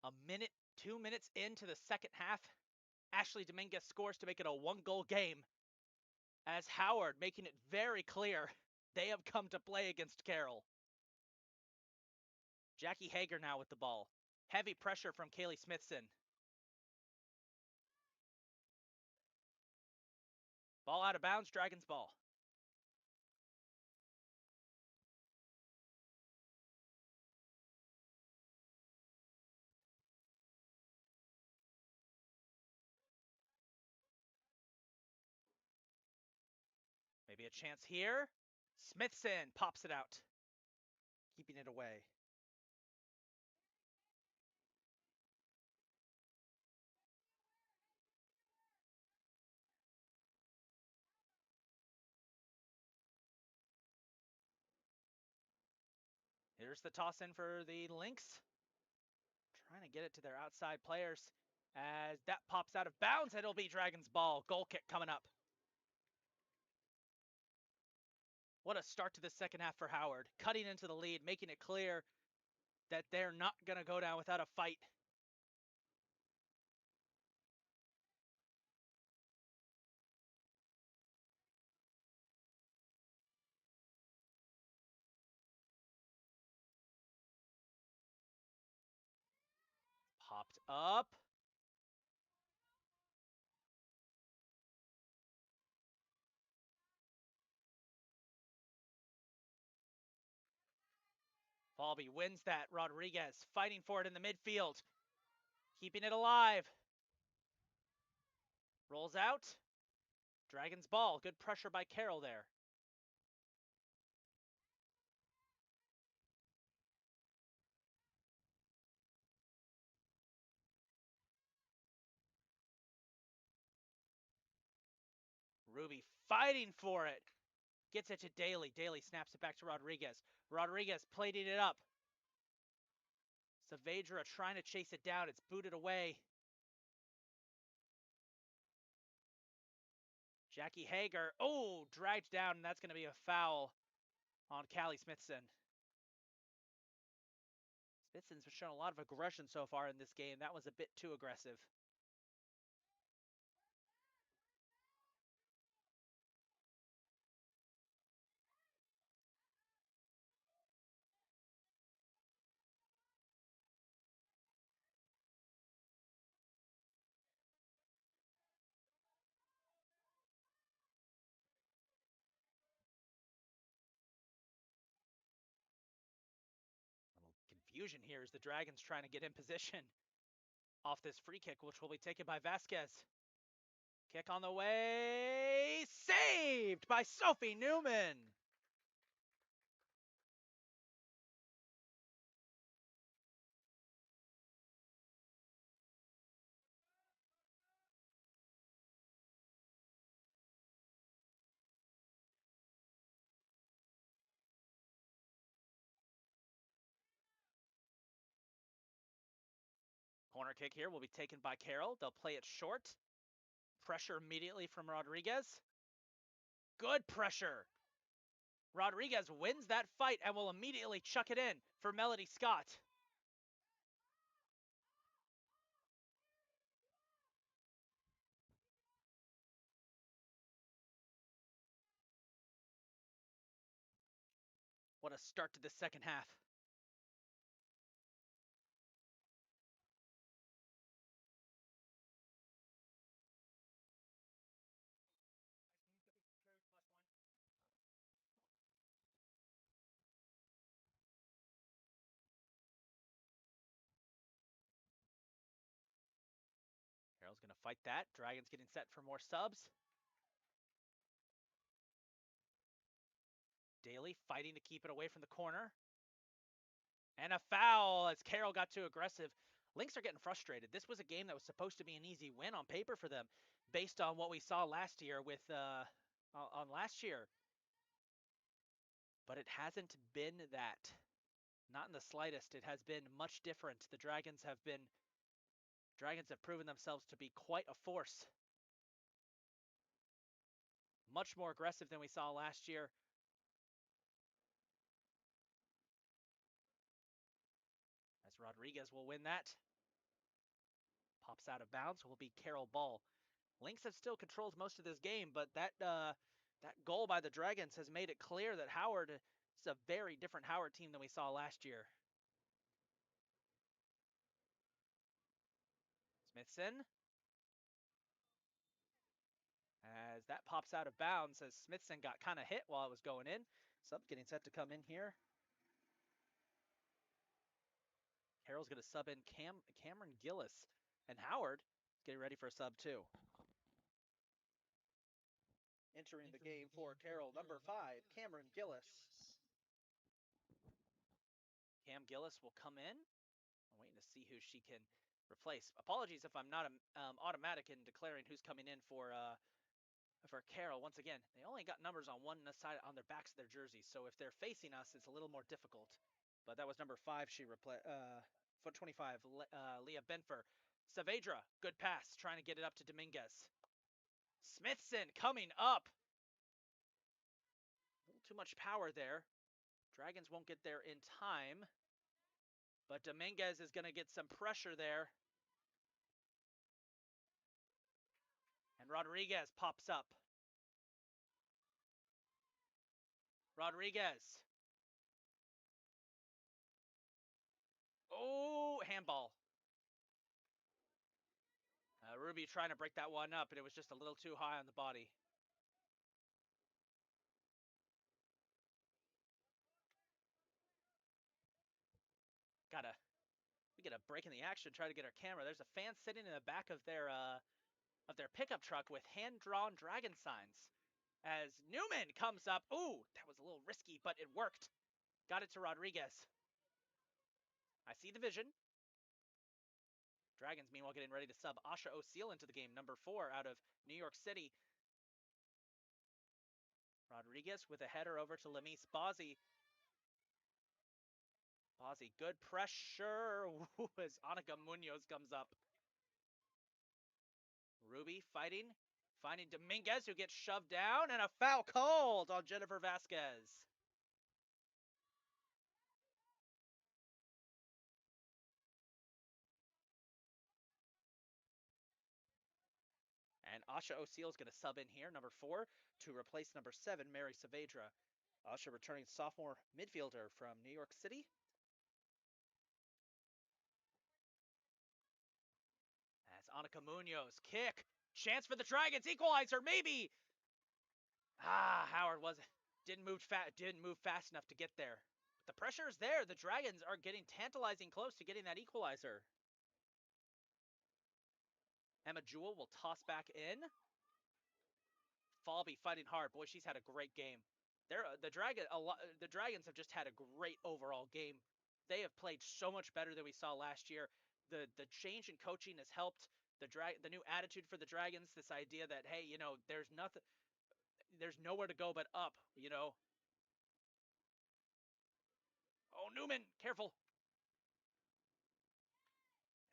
A minute, 2 minutes into the second half, Ashley Dominguez scores to make it a 1-goal game. As Howard making it very clear they have come to play against Carroll. Jackie Hager now with the ball. Heavy pressure from Kaylee Smithson. Ball out of bounds, Dragons ball. Maybe a chance here. Smithson pops it out, keeping it away. Here's the toss in for the Lynx. Trying to get it to their outside players. As that pops out of bounds, it'll be Dragons ball. Goal kick coming up. What a start to the second half for Howard. Cutting into the lead, making it clear that they're not going to go down without a fight. Popped up. Falby wins that. Rodriguez fighting for it in the midfield. Keeping it alive. Rolls out. Dragons ball. Good pressure by Carroll there. Ruby fighting for it. Gets it to Daly. Daly snaps it back to Rodriguez. Rodriguez plating it up. Saavedra trying to chase it down. It's booted away. Jackie Hager. Oh, dragged down, and that's going to be a foul on Callie Smithson. Smithson's shown a lot of aggression so far in this game. That was a bit too aggressive. A little confusion here as the Dragons trying to get in position off this free kick, which will be taken by Vasquez. Kick on the way. Saved by Sophie Newman. Corner kick here will be taken by Carroll. They'll play it short. Pressure immediately from Rodriguez. Good pressure. Rodriguez wins that fight and will immediately chuck it in for Melody Scott. What a start to the second half. Carroll's going to fight that. Dragons getting set for more subs. Daly fighting to keep it away from the corner. And a foul as Carroll got too aggressive. Lynx are getting frustrated. This was a game that was supposed to be an easy win on paper for them based on what we saw last year with on last year. But it hasn't been that. Not in the slightest. It has been much different. The Dragons have proven themselves to be quite a force. Much more aggressive than we saw last year. As Rodriguez will win that. Pops out of bounds, will be Carroll ball. Lynx have still controlled most of this game, but that goal by the Dragons has made it clear that Howard is a very different Howard team than we saw last year. Smithson. As that pops out of bounds, as Smithson got kind of hit while it was going in. Sub getting set to come in here. Carroll's going to sub in Cameron Gillis, and Howard is getting ready for a sub too. Entering the game for Carroll, number 5, Cameron Gillis. Cam Gillis will come in. I'm waiting to see who she can replace. Apologies if I'm not automatic in declaring who's coming in for Carroll. Once again, they only got numbers on one side on their backs of their jerseys, so if they're facing us, it's a little more difficult. But that was number 5. She replaced foot 25, Leah Benfer. Saavedra, good pass, trying to get it up to Dominguez. Smithson coming up. A little too much power there. Dragons won't get there in time. But Dominguez is going to get some pressure there. And Rodriguez pops up. Rodriguez. Oh, handball. Ruby trying to break that one up, and it was just a little too high on the body. We get a break in the action, try to get our camera. There's a fan sitting in the back of their pickup truck with hand-drawn dragon signs. As Newman comes up. Ooh, that was a little risky, but it worked. Got it to Rodriguez. I see the vision. Dragons, meanwhile, getting ready to sub Asha O'Seal into the game, number 4 out of New York City. Rodriguez with a header over to Lamise Bozzi. Bozzi, good pressure as Annika Munoz comes up. Ruby fighting, finding Dominguez, who gets shoved down, and a foul called on Jennifer Vasquez. And Asha O'Seal is going to sub in here, number 4, to replace number 7, Mary Saavedra. Asha returning sophomore midfielder from New York City. As Annika Munoz, kick, chance for the Dragons, equalizer, maybe. Howard didn't move fast enough to get there. But the pressure is there. The Dragons are getting tantalizing close to getting that equalizer. Emma Jewell will toss back in. Falby fighting hard. Boy, she's had a great game. The Dragons have just had a great overall game. They have played so much better than we saw last year. The change in coaching has helped. The new attitude for the Dragons, this idea that, hey, you know, there's nowhere to go but up, you know. Oh, Newman, careful.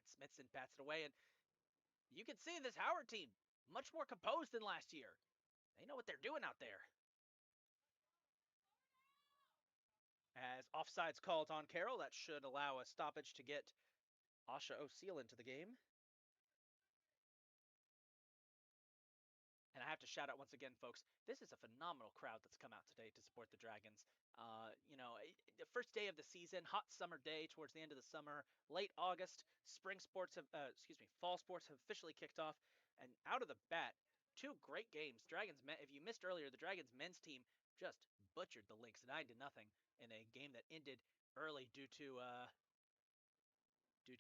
And Smithson bats it away, and you can see this Howard team much more composed than last year. They know what they're doing out there. As offside's called on Carroll, that should allow a stoppage to get Asha O'Seal into the game. And I have to shout out once again, folks, this is a phenomenal crowd that's come out today to support the Dragons. You know, the first day of the season, hot summer day towards the end of the summer, late August, fall sports have officially kicked off. And out of the bat, 2 great games. If you missed earlier, the Dragons men's team just butchered the Lynx 9-0 in a game that ended early due to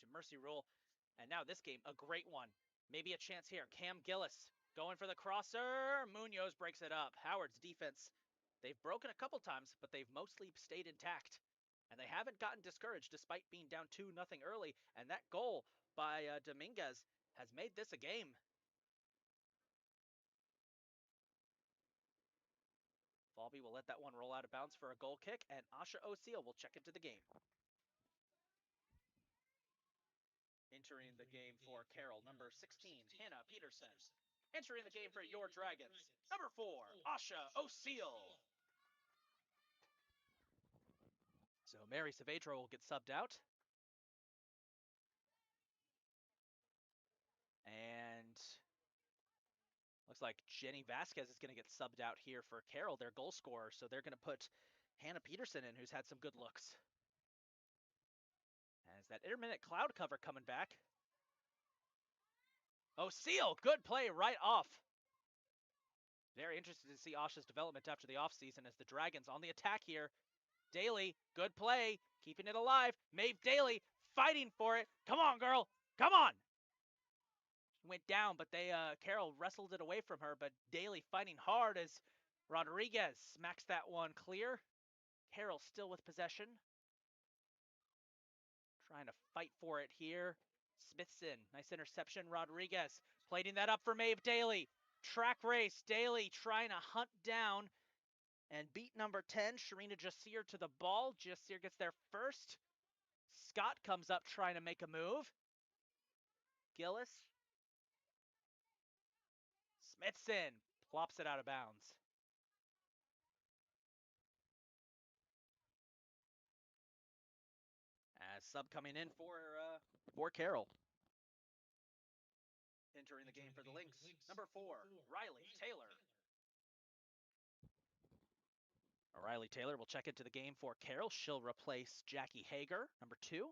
mercy rule. And now this game, a great one. Maybe a chance here. Cam Gillis going for the crosser. Munoz breaks it up. Howard's defense, they've broken a couple times, but they've mostly stayed intact. And they haven't gotten discouraged despite being down 2-0 early. And that goal by Dominguez has made this a game. Falby will let that one roll out of bounds for a goal kick, and Asha O'Seal will check into the game. Entering the game for Carroll, number 16, Hannah Peterson. Entering the game for your Dragons, number 4, Asha O'Seal. So Mary Saavedra will get subbed out. And looks like Jenny Vasquez is going to get subbed out here for Carroll, their goal scorer. So they're going to put Hannah Peterson in, who's had some good looks. As that intermittent cloud cover coming back. O'Seal, good play right off. Very interested to see Asha's development after the offseason as the Dragons on the attack here. Daly, good play, keeping it alive. Maeve Daly fighting for it. Come on, girl. Come on. Went down, but Carroll wrestled it away from her, but Daly fighting hard as Rodriguez smacks that one clear. Carroll still with possession. Trying to fight for it here. Smithson, nice interception. Rodriguez plating that up for Maeve Daly. Track race, Daly trying to hunt down and beat number 10, Sharina Jasir, to the ball. Jasir gets there first. Scott comes up trying to make a move. Gillis. Smithson plops it out of bounds. As sub coming in for Carroll. Entering the game for the Lynx, number 4, Riley Taylor. Riley Taylor will check into the game for Carroll. She'll replace Jackie Hager, number 2.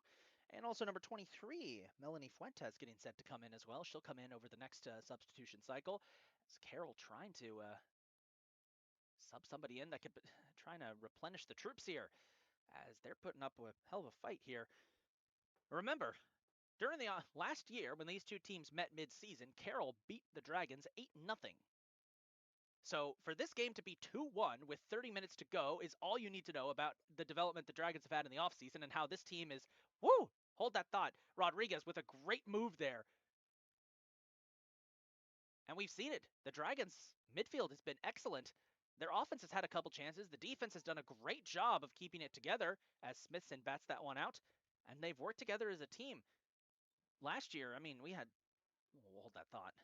And also number 23, Melanie Fuentes, getting set to come in as well. She'll come in over the next substitution cycle. As Carroll trying to sub somebody in that could trying to replenish the troops here, as they're putting up a hell of a fight here. Remember, during the last year when these two teams met mid-season, Carroll beat the Dragons 8-0. So for this game to be 2-1 with 30 minutes to go is all you need to know about the development the Dragons have had in the offseason and how this team is, woo, hold that thought. Rodriguez with a great move there. And we've seen it. The Dragons' midfield has been excellent. Their offense has had a couple chances. The defense has done a great job of keeping it together as Smithson bats that one out. And they've worked together as a team. Last year, I mean, we'll hold that thought.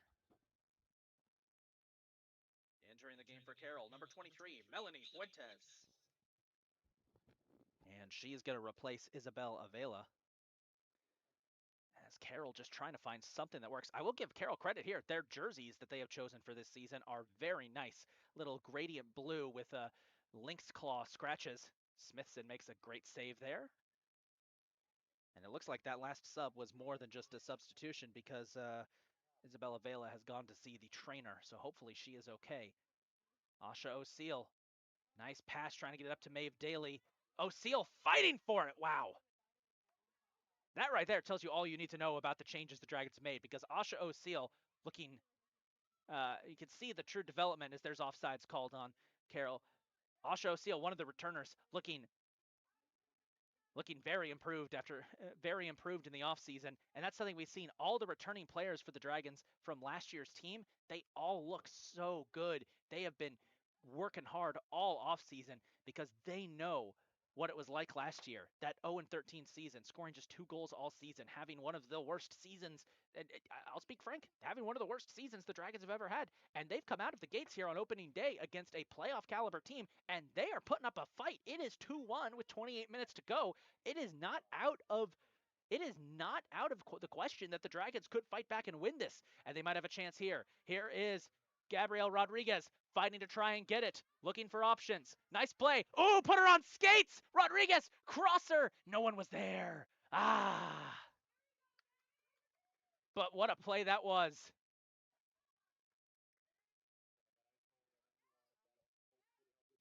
Entering the game for Carroll, number 23, Melanie Fuentes. And she's going to replace Isabel Avila. As Carroll just trying to find something that works. I will give Carroll credit here. Their jerseys that they have chosen for this season are very nice. Little gradient blue with lynx claw scratches. Smithson makes a great save there. And it looks like that last sub was more than just a substitution because Isabella Vela has gone to see the trainer. So hopefully she is okay. Asha O'Seal. Nice pass trying to get it up to Maeve Daly. O'Seal fighting for it. Wow. That right there tells you all you need to know about the changes the Dragons made because Asha O'Seal looking, you can see the true development as there's offsides called on Carroll. Asha O'Seal, one of the returners, looking very improved very improved in the offseason. And that's something we've seen. All the returning players for the Dragons from last year's team, they all look so good. They have been working hard all offseason because they know what it was like last year, that 0-13 season, scoring just 2 goals all season, having one of the worst seasons, and I'll speak frank, having one of the worst seasons the Dragons have ever had. And they've come out of the gates here on opening day against a playoff caliber team, and they are putting up a fight. It is 2-1 with 28 minutes to go. It is not out of the question that the Dragons could fight back and win this, and they might have a chance here. Here is Gabrielle Rodriguez fighting to try and get it, looking for options. Nice play. Oh, put her on skates. Rodriguez, crosser. No one was there. But what a play that was.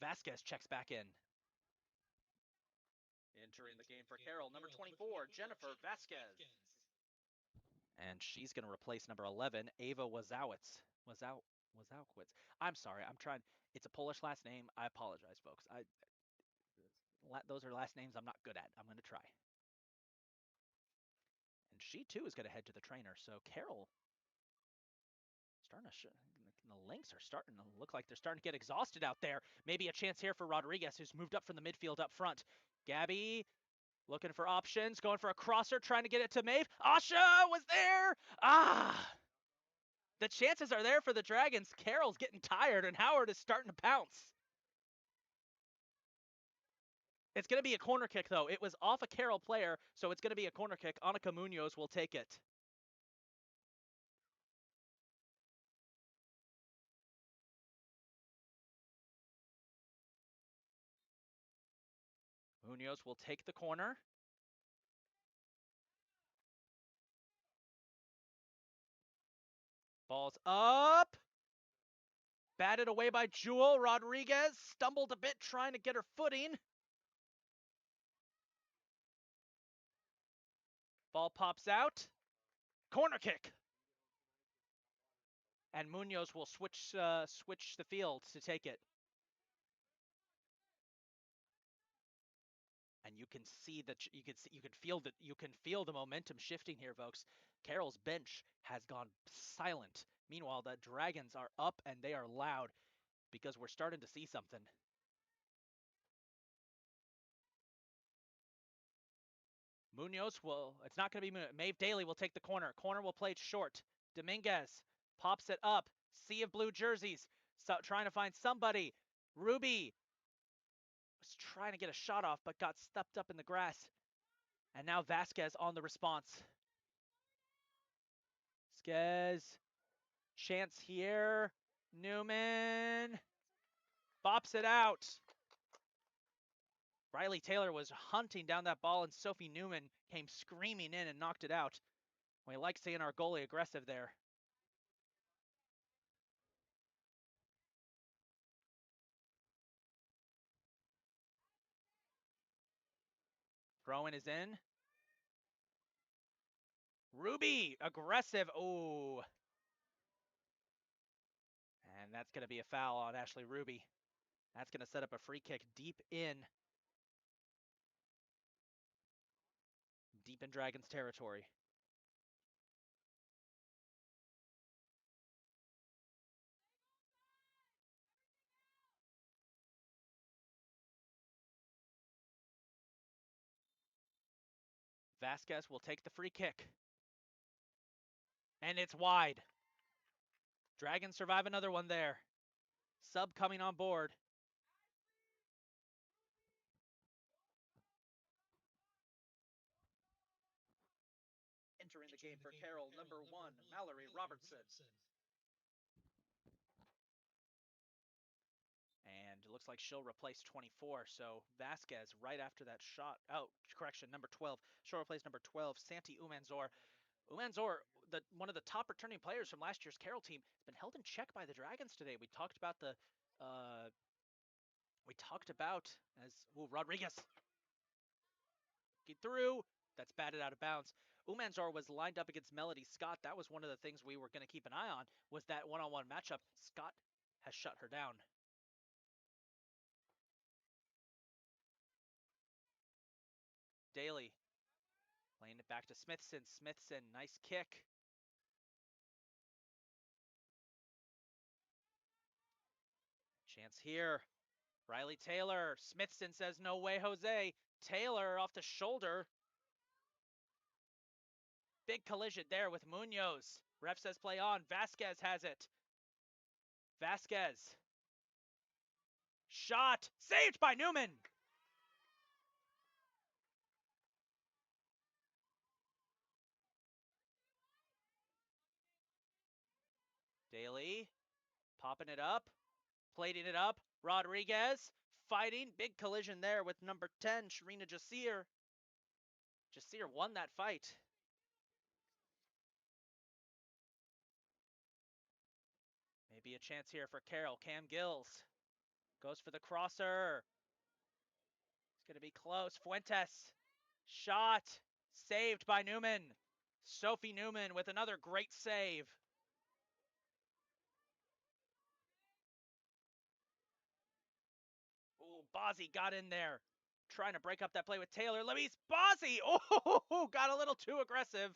Vasquez checks back in. Entering the game for Carroll, number 24, Jennifer Vasquez. And she's going to replace number 11, Ava Wazowitz. Wazowkowitz. I'm sorry. It's a Polish last name. I apologize, folks. Those are last names I'm not good at. I'm going to try. And she, too, is going to head to the trainer. So Carroll starting to the Lynx are starting to look like they're starting to get exhausted out there. Maybe a chance here for Rodriguez, who's moved up from the midfield up front. Gabby looking for options, going for a crosser, trying to get it to Maeve. Asha was there. The chances are there for the Dragons. Carroll's getting tired, and Howard is starting to pounce. It's going to be a corner kick, though. It was off a Carroll player, so it's going to be a corner kick. Annika Munoz will take it. Munoz will take the corner. Ball's up. Batted away by Jewel. Rodriguez stumbled a bit trying to get her footing. Ball pops out. Corner kick. And Munoz will switch the field to take it. And you can see that you can feel the momentum shifting here, folks. Carroll's bench has gone silent. Meanwhile, the Dragons are up and they are loud because we're starting to see something. Munoz will, it's not going to be Munoz. Maeve Daly will take the corner. Corner will play short. Dominguez pops it up. Sea of blue jerseys. So, trying to find somebody. Ruby was trying to get a shot off, but got stepped up in the grass. And now Vasquez on the response. Vasquez. Chance here. Newman. Bops it out. Riley Taylor was hunting down that ball, and Sophie Newman came screaming in and knocked it out. We like seeing our goalie aggressive there. Throw-in is in. Ruby, aggressive. Oh. And that's going to be a foul on Ashley Ruby. That's going to set up a free kick deep in Dragons territory. Vasquez will take the free kick. And it's wide. Dragons survive another one there. Sub coming on board. Entering the game for Carroll, number 1, Mallory Robertson. And it looks like she'll replace 24. So Vasquez right after that shot. Oh, correction, number 12. She'll replace number 12, Santi Umanzor. Umanzor, one of the top returning players from last year's Carroll team, has been held in check by the Dragons today. We talked about Rodriguez get through. That's batted out of bounds. Umanzor was lined up against Melody Scott. That was one of the things we were going to keep an eye on, was that one-on-one matchup. Scott has shut her down. Daly playing it back to Smithson. Smithson, nice kick. Chance here. Riley Taylor. Smithson says, no way, Jose. Taylor off the shoulder. Big collision there with Munoz. Ref says play on. Vasquez has it. Vasquez. Shot. Saved by Newman. Daly. Popping it up. Plating it up. Rodriguez. Fighting. Big collision there with number 10, Sharina Jasir. Jasir won that fight. Maybe a chance here for Carroll. Cam Gills goes for the crosser. It's going to be close. Fuentes. Shot. Saved by Newman. Sophie Newman with another great save. Oh, Bozzi got in there. Trying to break up that play with Taylor. Lemise Bozzi. Oh, got a little too aggressive.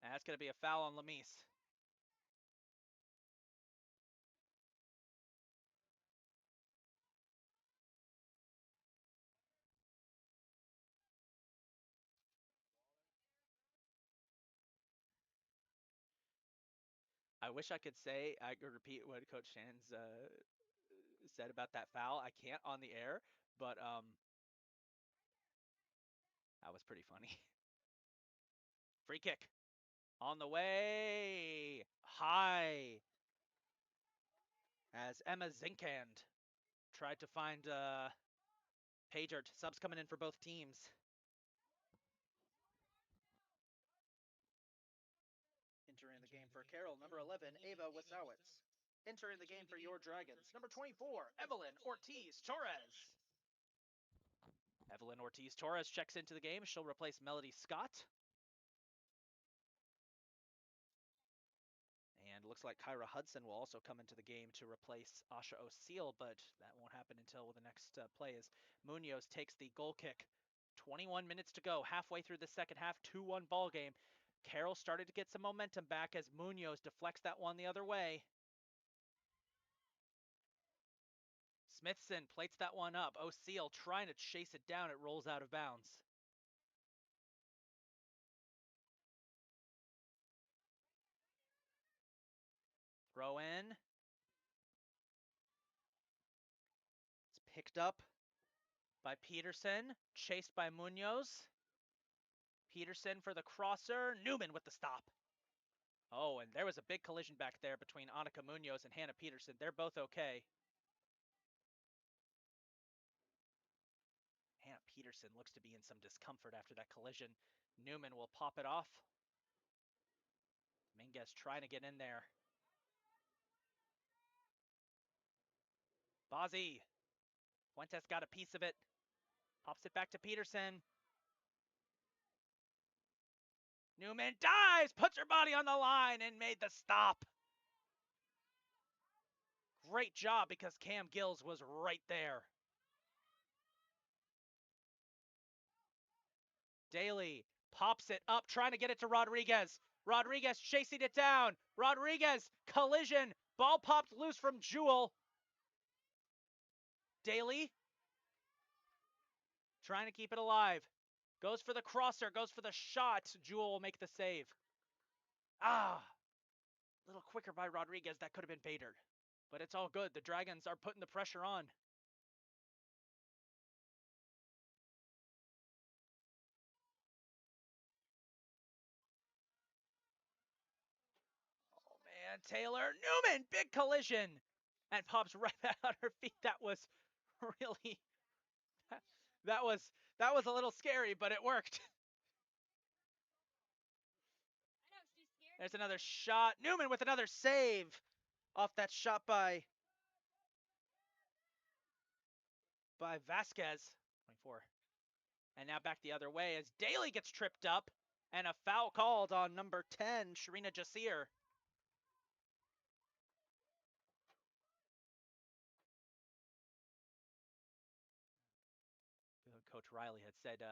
That's going to be a foul on Lemise. I wish I could repeat what Coach Shannon's said about that foul. I can't on the air, but that was pretty funny. Free kick on the way. High. As Emma Zinkand tried to find Pagert. Subs coming in for both teams. Entering the game for Carroll. Number 11, Ava Wasowitz. Entering the game for your Dragons. Number 24, Evelyn Ortiz-Torres. Evelyn Ortiz-Torres checks into the game. She'll replace Melody Scott. And it looks like Kyra Hudson will also come into the game to replace Asha O'Seal, but that won't happen until the next play as Munoz takes the goal kick. 21 minutes to go, halfway through the second half, 2-1 ball game. Carroll started to get some momentum back as Munoz deflects that one the other way. Smithson plates that one up. O'Seal trying to chase it down. It rolls out of bounds. Throw in. It's picked up by Peterson, chased by Munoz. Peterson for the crosser. Newman with the stop. Oh, and there was a big collision back there between Annika Munoz and Hannah Peterson. They're both okay. Hannah Peterson looks to be in some discomfort after that collision. Newman will pop it off. Minguez trying to get in there. Bazzi. Fuentes got a piece of it. Pops it back to Peterson. Newman dives, puts her body on the line, and made the stop. Great job because Cam Gills was right there. Daly pops it up, trying to get it to Rodriguez. Rodriguez chasing it down. Rodriguez, collision. Ball popped loose from Jewel. Daly trying to keep it alive. Goes for the crosser, goes for the shot. Jewel will make the save. A little quicker by Rodriguez. That could have been Bader. But it's all good. The Dragons are putting the pressure on. Oh, man. Taylor. Newman. Big collision. And pops right back on her feet. That was really... That was a little scary, but it worked. There's another shot. Newman with another save off that shot by Vasquez. 24. And now back the other way as Daly gets tripped up and a foul called on number 10, Sharina Jasir. Coach Riley had said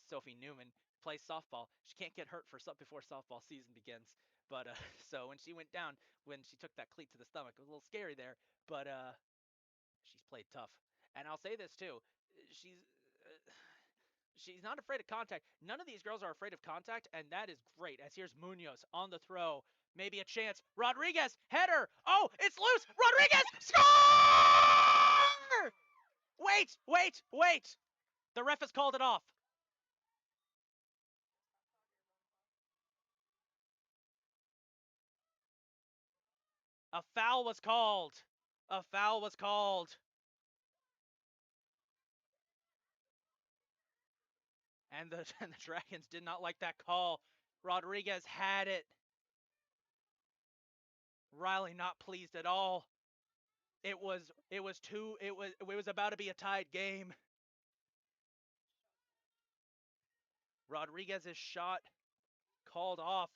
Sophie Newman plays softball. She can't get hurt before softball season begins. But so when she went down, when she took that cleat to the stomach, it was a little scary there. But she's played tough. And I'll say this too, she's not afraid of contact. None of these girls are afraid of contact, and that is great. As here's Munoz on the throw. Maybe a chance. Rodriguez, header. Oh, it's loose. Rodriguez, score! Wait. The ref has called it off. A foul was called. A foul was called. And the Dragons did not like that call. Rodriguez had it. Riley not pleased at all. It was about to be a tied game. Rodriguez's shot called off.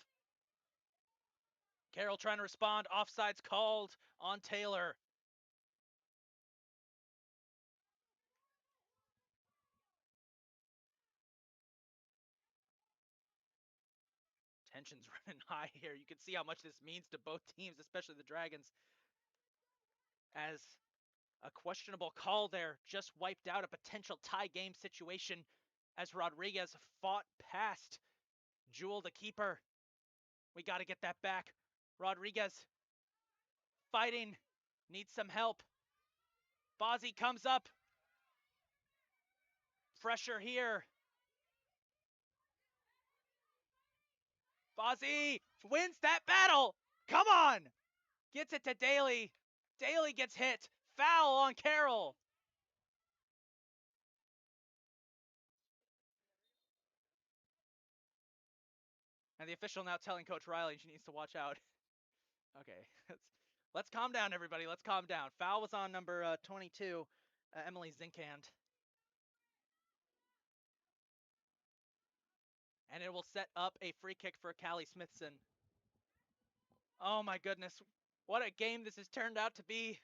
Carroll trying to respond. Offsides called on Taylor. Tension's running high here. You can see how much this means to both teams, especially the Dragons, as a questionable call there just wiped out a potential tie game situation as Rodriguez fought past Jewel, the keeper. We got to get that back. Rodriguez fighting, needs some help. Bazzi comes up. Pressure here. Bazzi wins that battle. Come on. Gets it to Daly. Daly gets hit. Foul on Carroll. And the official now telling Coach Riley she needs to watch out. Okay, let's calm down, everybody. Let's calm down. Foul was on number 22, Emily Zinkand. And it will set up a free kick for Callie Smithson. Oh my goodness, what a game this has turned out to be.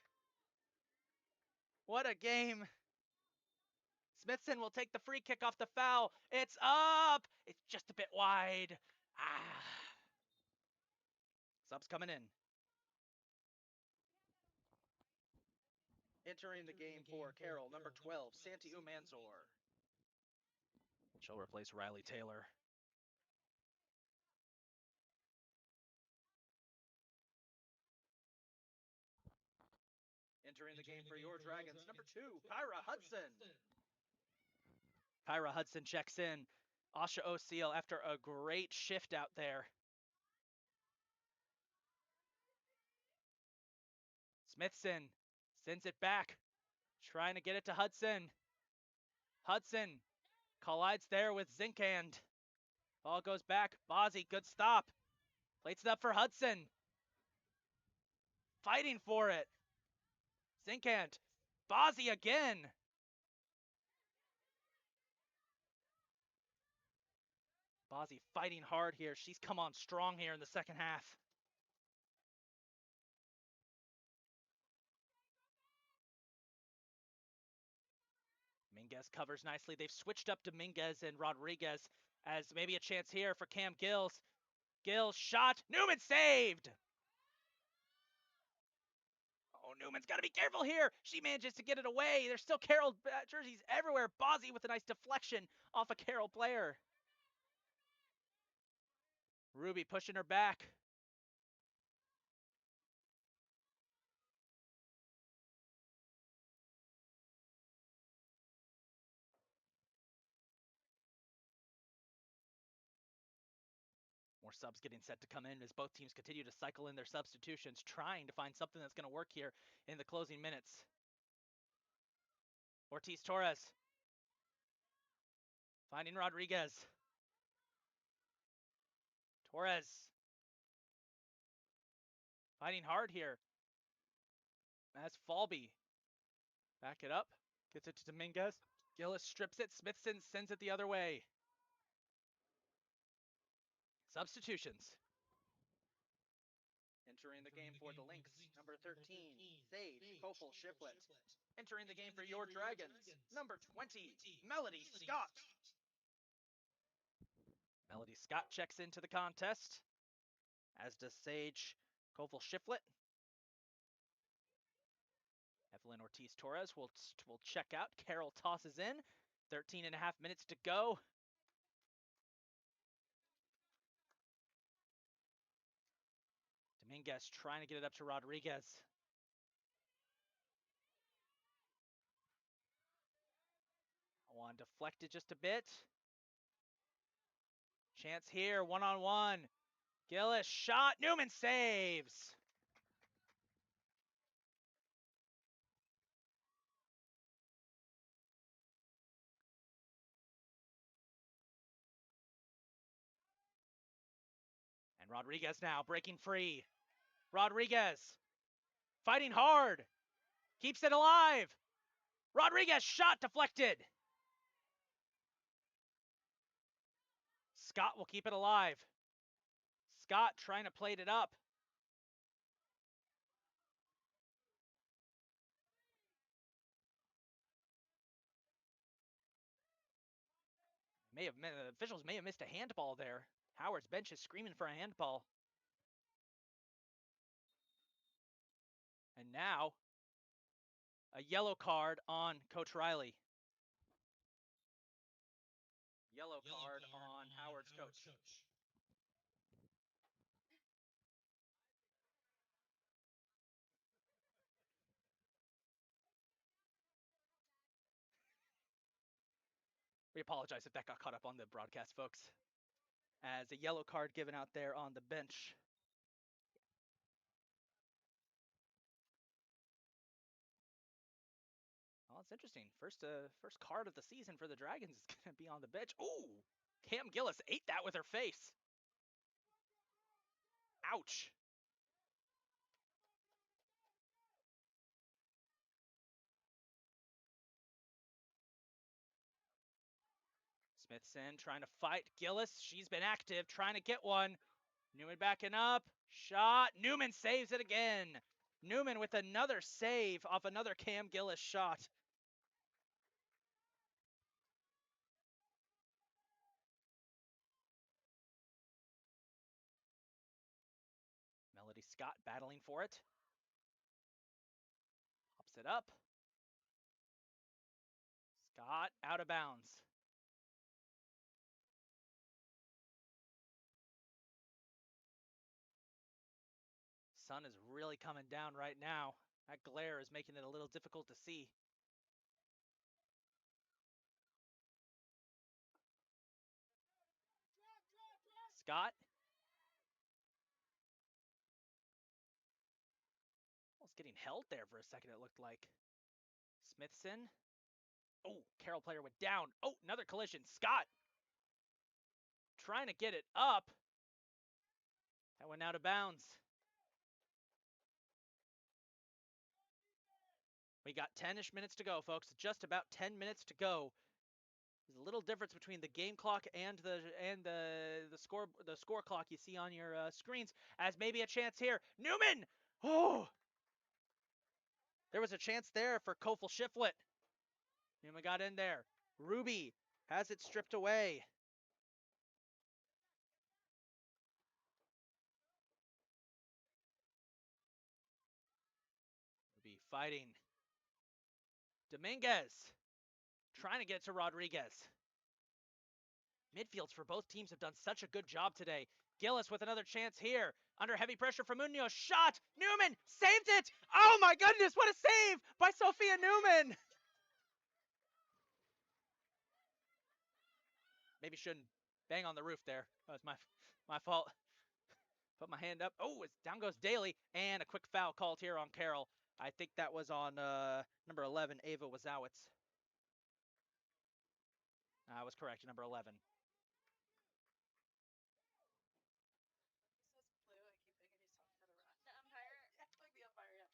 What a game. Smithson will take the free kick off the foul. It's up. It's just a bit wide. Subs coming in. Entering the game for Carroll, number 12, Santi Umanzor. She'll replace Riley Taylor. Entering the game for your Dragons, number 2, Kyra Hudson. Kyra Hudson checks in. Asha O'Seal after a great shift out there. Smithson sends it back, trying to get it to Hudson. Hudson collides there with Zinkand. Ball goes back. Bozzy, good stop. Plates it up for Hudson. Fighting for it. Zinkand. Bozzy again. Bozzy fighting hard here. She's come on strong here in the second half. Minguez covers nicely. They've switched up Dominguez and Rodriguez as maybe a chance here for Cam Gills. Gills shot. Newman saved. Oh, Newman's got to be careful here. She manages to get it away. There's still Carroll jerseys everywhere. Bozzy with a nice deflection off a Carroll player. Ruby pushing her back. More subs getting set to come in as both teams continue to cycle in their substitutions, trying to find something that's going to work here in the closing minutes. Ortiz Torres finding Rodriguez. Torres fighting hard here as Falby back it up, gets it to Dominguez. Gillis strips it. Smithson sends it the other way. Substitutions. Entering the game for the Lynx, number 13, Sage Kofel Shiflet. Entering the game for your Dragons, number 20, Melody Scott. Melody Scott checks into the contest, as does Sage Kofel Shiflet. Evelyn Ortiz Torres will check out. Carroll tosses in. 13.5 minutes to go. Dominguez trying to get it up to Rodriguez. One deflected just a bit. Chance here, one-on-one. Gillis shot. Newman saves. And Rodriguez now breaking free. Rodriguez fighting hard. Keeps it alive. Rodriguez shot deflected. Scott will keep it alive. Scott trying to plate it up. The officials may have missed a handball there. Howard's bench is screaming for a handball. And now, a yellow card on Coach Riley. Yellow card on Howard's coach. We apologize if that got caught up on the broadcast, folks. As a yellow card given out there on the bench. Well, it's interesting. First card of the season for the Dragons is going to be on the bench. Ooh, Cam Gillis ate that with her face. Ouch. Smithson trying to fight Gillis. She's been active, trying to get one. Newman backing up. Shot. Newman saves it again. Newman with another save off another Cam Gillis shot. Melody Scott battling for it. Pops it up. Scott out of bounds. Sun is really coming down right now. That glare is making it a little difficult to see. Scott. Almost getting held there for a second, it looked like. Smithson. Oh, Carroll player went down. Oh, another collision. Scott trying to get it up. That went out of bounds. We got 10-ish minutes to go, folks. Just about 10 minutes to go. There's a little difference between the game clock and the score clock you see on your screens. As maybe a chance here. Newman. Oh, there was a chance there for Kofel Shiflett. Newman got in there. Ruby has it stripped away. Ruby fighting. Dominguez trying to get it to Rodriguez. Midfields for both teams have done such a good job today. Gillis with another chance here. Under heavy pressure from Munoz. Shot. Newman saved it. Oh my goodness, what a save by Sophia Newman. Maybe shouldn't bang on the roof there. That was my fault. Put my hand up. Oh, it's down goes Daly. And a quick foul called here on Carroll. I think that was on number 11, Ava Wazowitz. I was correct, number 11.
He says blue. I keep thinking he's talking to the ref. The umpire? Yeah, like the umpire, yeah.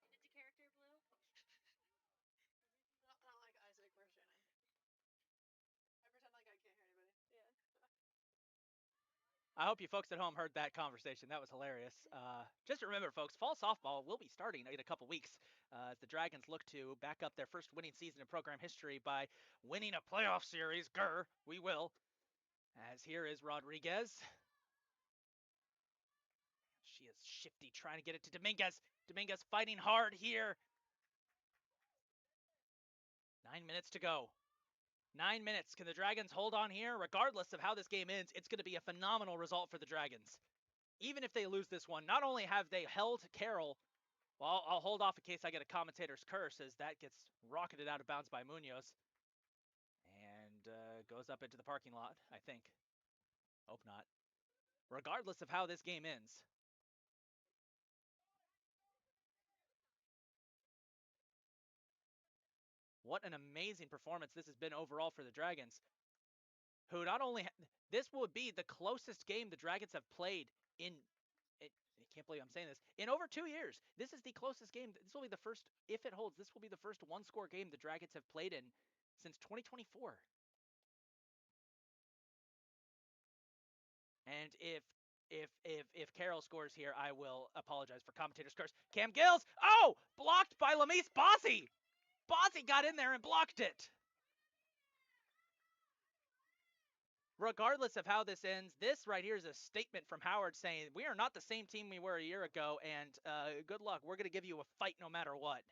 You get into character, Blue?
Not like Isaac or Shannon. I pretend like I can't hear anybody.
Yeah.
I hope you folks at home heard that conversation. That was hilarious. Just remember, folks, fall softball will be starting in a couple weeks as the Dragons look to back up their first winning season in program history by winning a playoff series. Grr, we will. As here is Rodriguez. She is shifty, trying to get it to Dominguez. Dominguez fighting hard here. 9 minutes to go. 9 minutes. Can the Dragons hold on here? Regardless of how this game ends, it's going to be a phenomenal result for the Dragons. Even if they lose this one, not only have they held Carroll, well, I'll hold off in case I get a commentator's curse as that gets rocketed out of bounds by Munoz. And goes up into the parking lot, I think. Hope not. Regardless of how this game ends. What an amazing performance this has been overall for the Dragons. Who not only, this will be the closest game the Dragons have played in, I can't believe I'm saying this, in over 2 years. This is the closest game. This will be the first, if it holds, this will be the first one-score game the Dragons have played in since 2024. And if Carroll scores here, I will apologize for commentator's curse. Cam Gills, oh, blocked by Lamise Bozzi. Bozzi got in there and blocked it. Regardless of how this ends, this right here is a statement from Howard saying, we are not the same team we were a year ago, and good luck. We're going to give you a fight no matter what.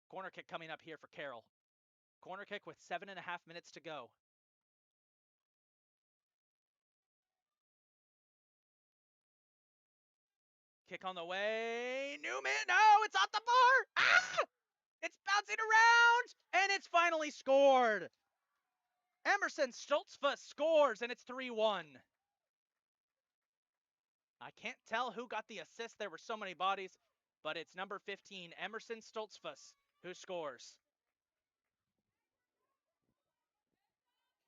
Corner kick coming up here for Carroll. Corner kick with 7.5 minutes to go. Kick on the way. Newman, no, it's off the bar. Ah! It's bouncing around, and it's finally scored. Emerson Stoltzfus scores, and it's 3-1. I can't tell who got the assist. There were so many bodies, but it's number 15, Emerson Stoltzfus, who scores.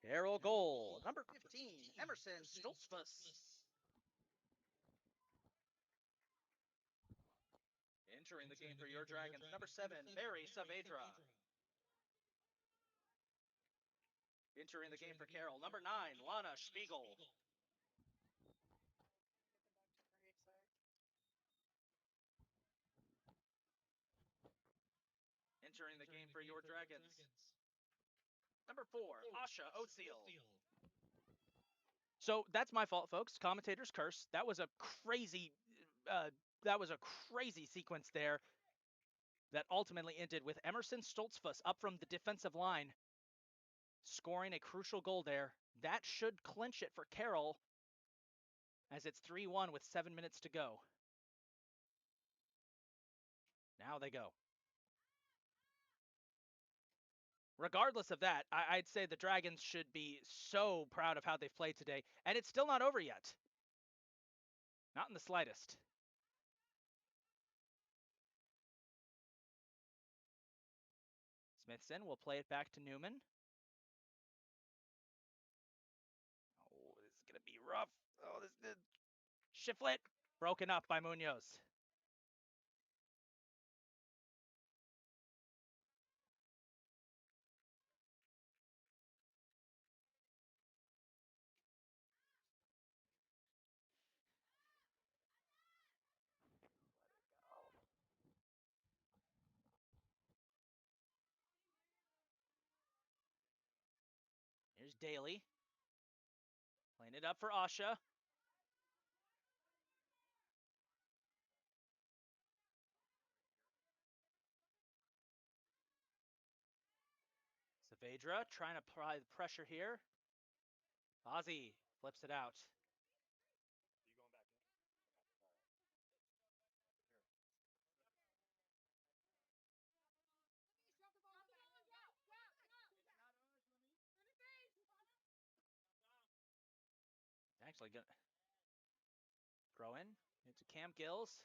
Carroll goal, number 15, Emerson Stoltzfus. Interesting. Entering the game for your Dragons, number 7, Mary Saavedra. Entering the game for Carroll, number 9, Lana Spiegel. Entering the game for your Dragons, number 4, Asha Oatseal. So that's my fault, folks. Commentator's curse. That was a crazy sequence there that ultimately ended with Emerson Stoltzfus up from the defensive line, scoring a crucial goal there. That should clinch it for Carroll, as it's 3-1 with 7 minutes to go. Now they go. Regardless of that, I'd say the Dragons should be so proud of how they've played today, and it's still not over yet. Not in the slightest. Smithson will play it back to Newman. Oh, this is going to be rough. Oh, this is Shiflet broken up by Munoz. Here's Daly. Playing it up for Asha. Saavedra trying to apply the pressure here. Ozzy flips it out.
Are you going back in?
Actually gonna throw in into Cam Gills.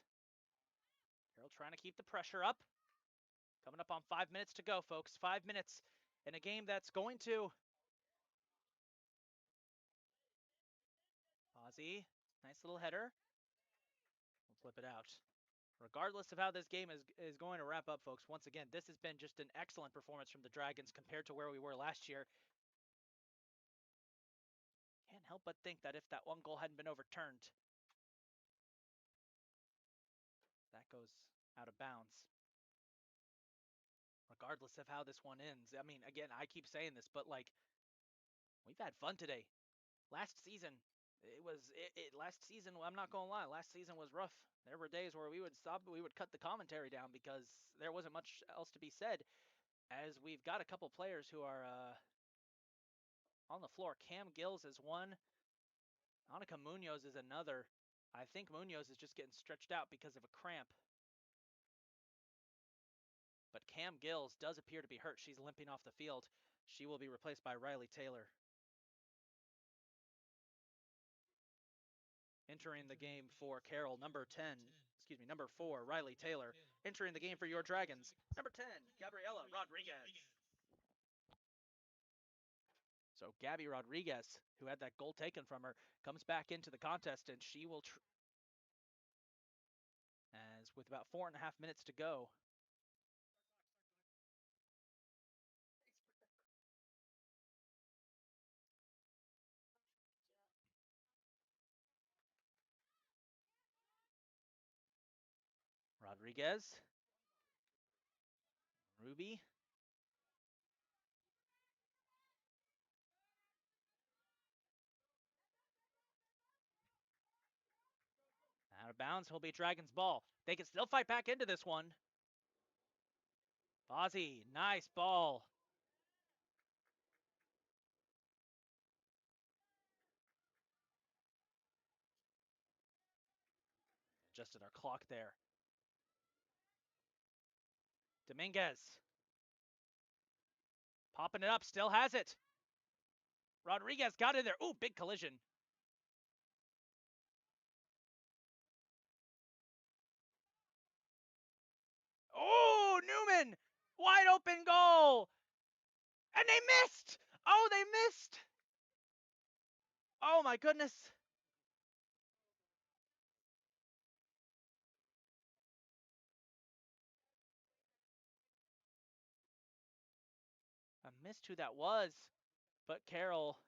Carroll trying to keep the pressure up. Coming up on 5 minutes to go, folks. 5 minutes in a game that's going to. Ozzy, nice little header. We'll flip it out. Regardless of how this game is going to wrap up, folks, once again, this has been just an excellent performance from the Dragons compared to where we were last year. Can't help but think that if that one goal hadn't been overturned, that goes out of bounds. Regardless of how this one ends. I mean, again, I keep saying this, but like, we've had fun today. Last season, last season, I'm not gonna lie, last season was rough. There were days where we would cut the commentary down because there wasn't much else to be said, as we've got a couple players who are on the floor. Cam Gills is one. Annika Munoz is another. I think Munoz is just getting stretched out because of a cramp. But Cam Gills does appear to be hurt. She's limping off the field. She will be replaced by Riley Taylor. Entering the game for Carroll, number 4, Riley Taylor. Entering the game for your Dragons, number 10, Gabriela Rodriguez. So Gabby Rodriguez, who had that goal taken from her, comes back into the contest, and she will, as with about 4.5 minutes to go. Rodriguez. Ruby. Out of bounds, he'll be Dragons ball. They can still fight back into this one. Fozzie, nice ball. Adjusted our clock there. Dominguez. Popping it up, still has it. Rodriguez got in there. Ooh, big collision. Oh, Newman! Wide open goal! And they missed! Oh, they missed! Oh my goodness. Missed who that was, but Carroll.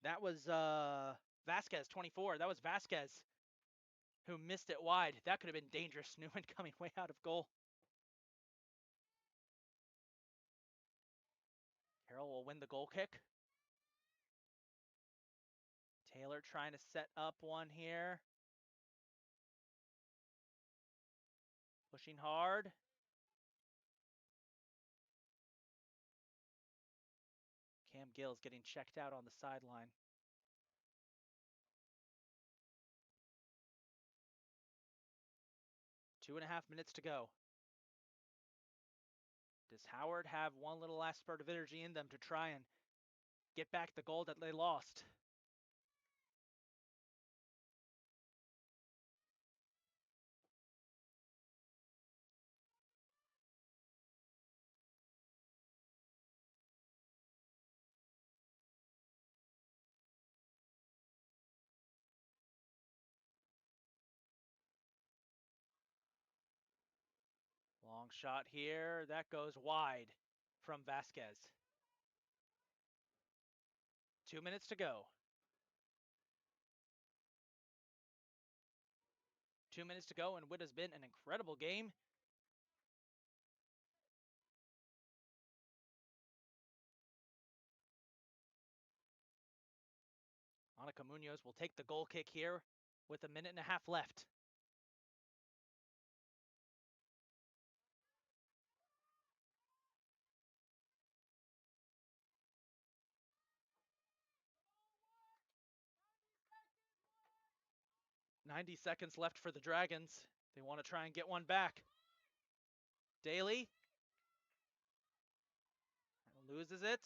That was Vasquez, 24. That was Vasquez who missed it wide. That could have been dangerous. Newman coming way out of goal. Carroll will win the goal kick. Taylor trying to set up one here. Pushing hard. Cam Gill's getting checked out on the sideline. Two and a half minutes to go. Does Howard have one little last spurt of energy in them to try and get back the goal that they lost? Long shot here. That goes wide from Vasquez. 2 minutes to go. 2 minutes to go, and what has been an incredible game. Monica Munoz will take the goal kick here with a minute and a half left. $90 left for the Dragons. They want to try and get one back. Daly loses it.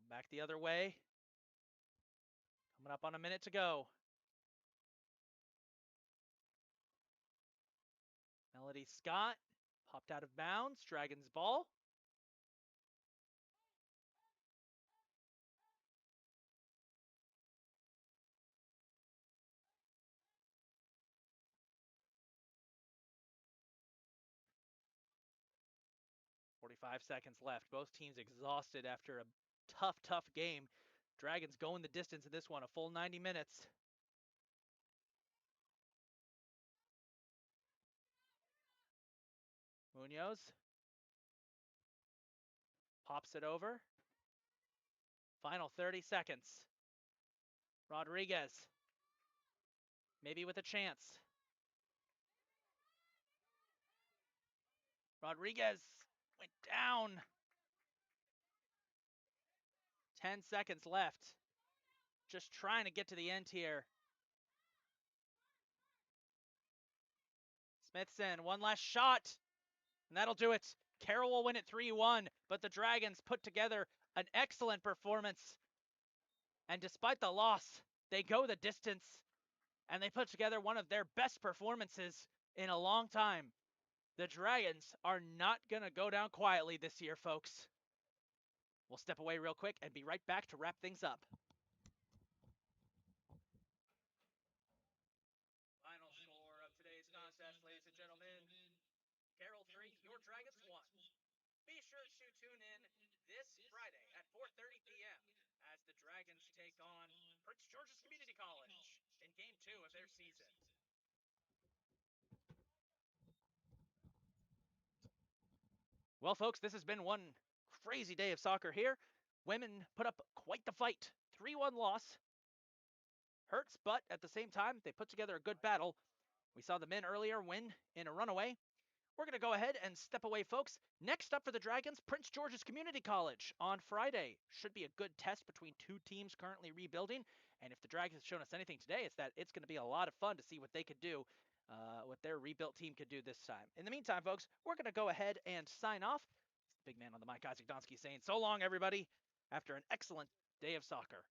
Back the other way. Coming up on a minute to go. Melody Scott popped out of bounds. Dragons ball. $45 left. Both teams exhausted after a tough game. Dragons going the distance in this one, a full 90 minutes. Munoz pops it over. Final 30 seconds. Rodriguez, maybe with a chance. Rodriguez went down. 10 seconds left. Just trying to get to the end here. Smithson, one last shot, and that'll do it. Carroll will win it 3-1, but the Dragons put together an excellent performance. And despite the loss, they go the distance, and they put together one of their best performances in a long time. The Dragons are not going to go down quietly this year, folks. We'll step away real quick and be right back to wrap things up. Final score of today's contest, ladies and gentlemen. Carroll 3, your Dragons 1. Be sure to tune in this Friday at 4:30 p.m. as the Dragons take on Prince George's Community College in Game 2 of their season. Well, folks, this has been one crazy day of soccer here. Women put up quite the fight. 3-1 loss. Hurts, but at the same time, they put together a good battle. We saw the men earlier win in a runaway. We're going to go ahead and step away, folks. Next up for the Dragons, Prince George's Community College on Friday. Should be a good test between two teams currently rebuilding. And if the Dragons have shown us anything today, it's that it's going to be a lot of fun to see what they could do, what their rebuilt team could do this time. In the meantime, folks, we're going to go ahead and sign off. Big man on the mic, Isaac Donsky, saying so long, everybody, after an excellent day of soccer.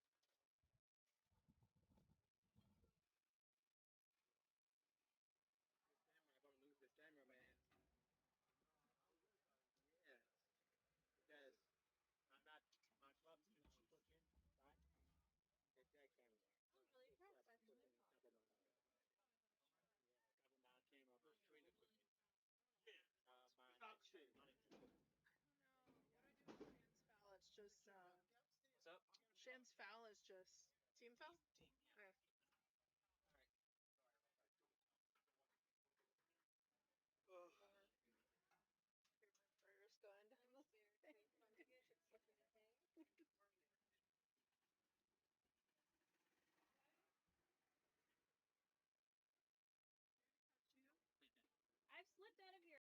I was really impressed. I think Because
What's up?
Shan's foul is just team foul.
Team,
Okay.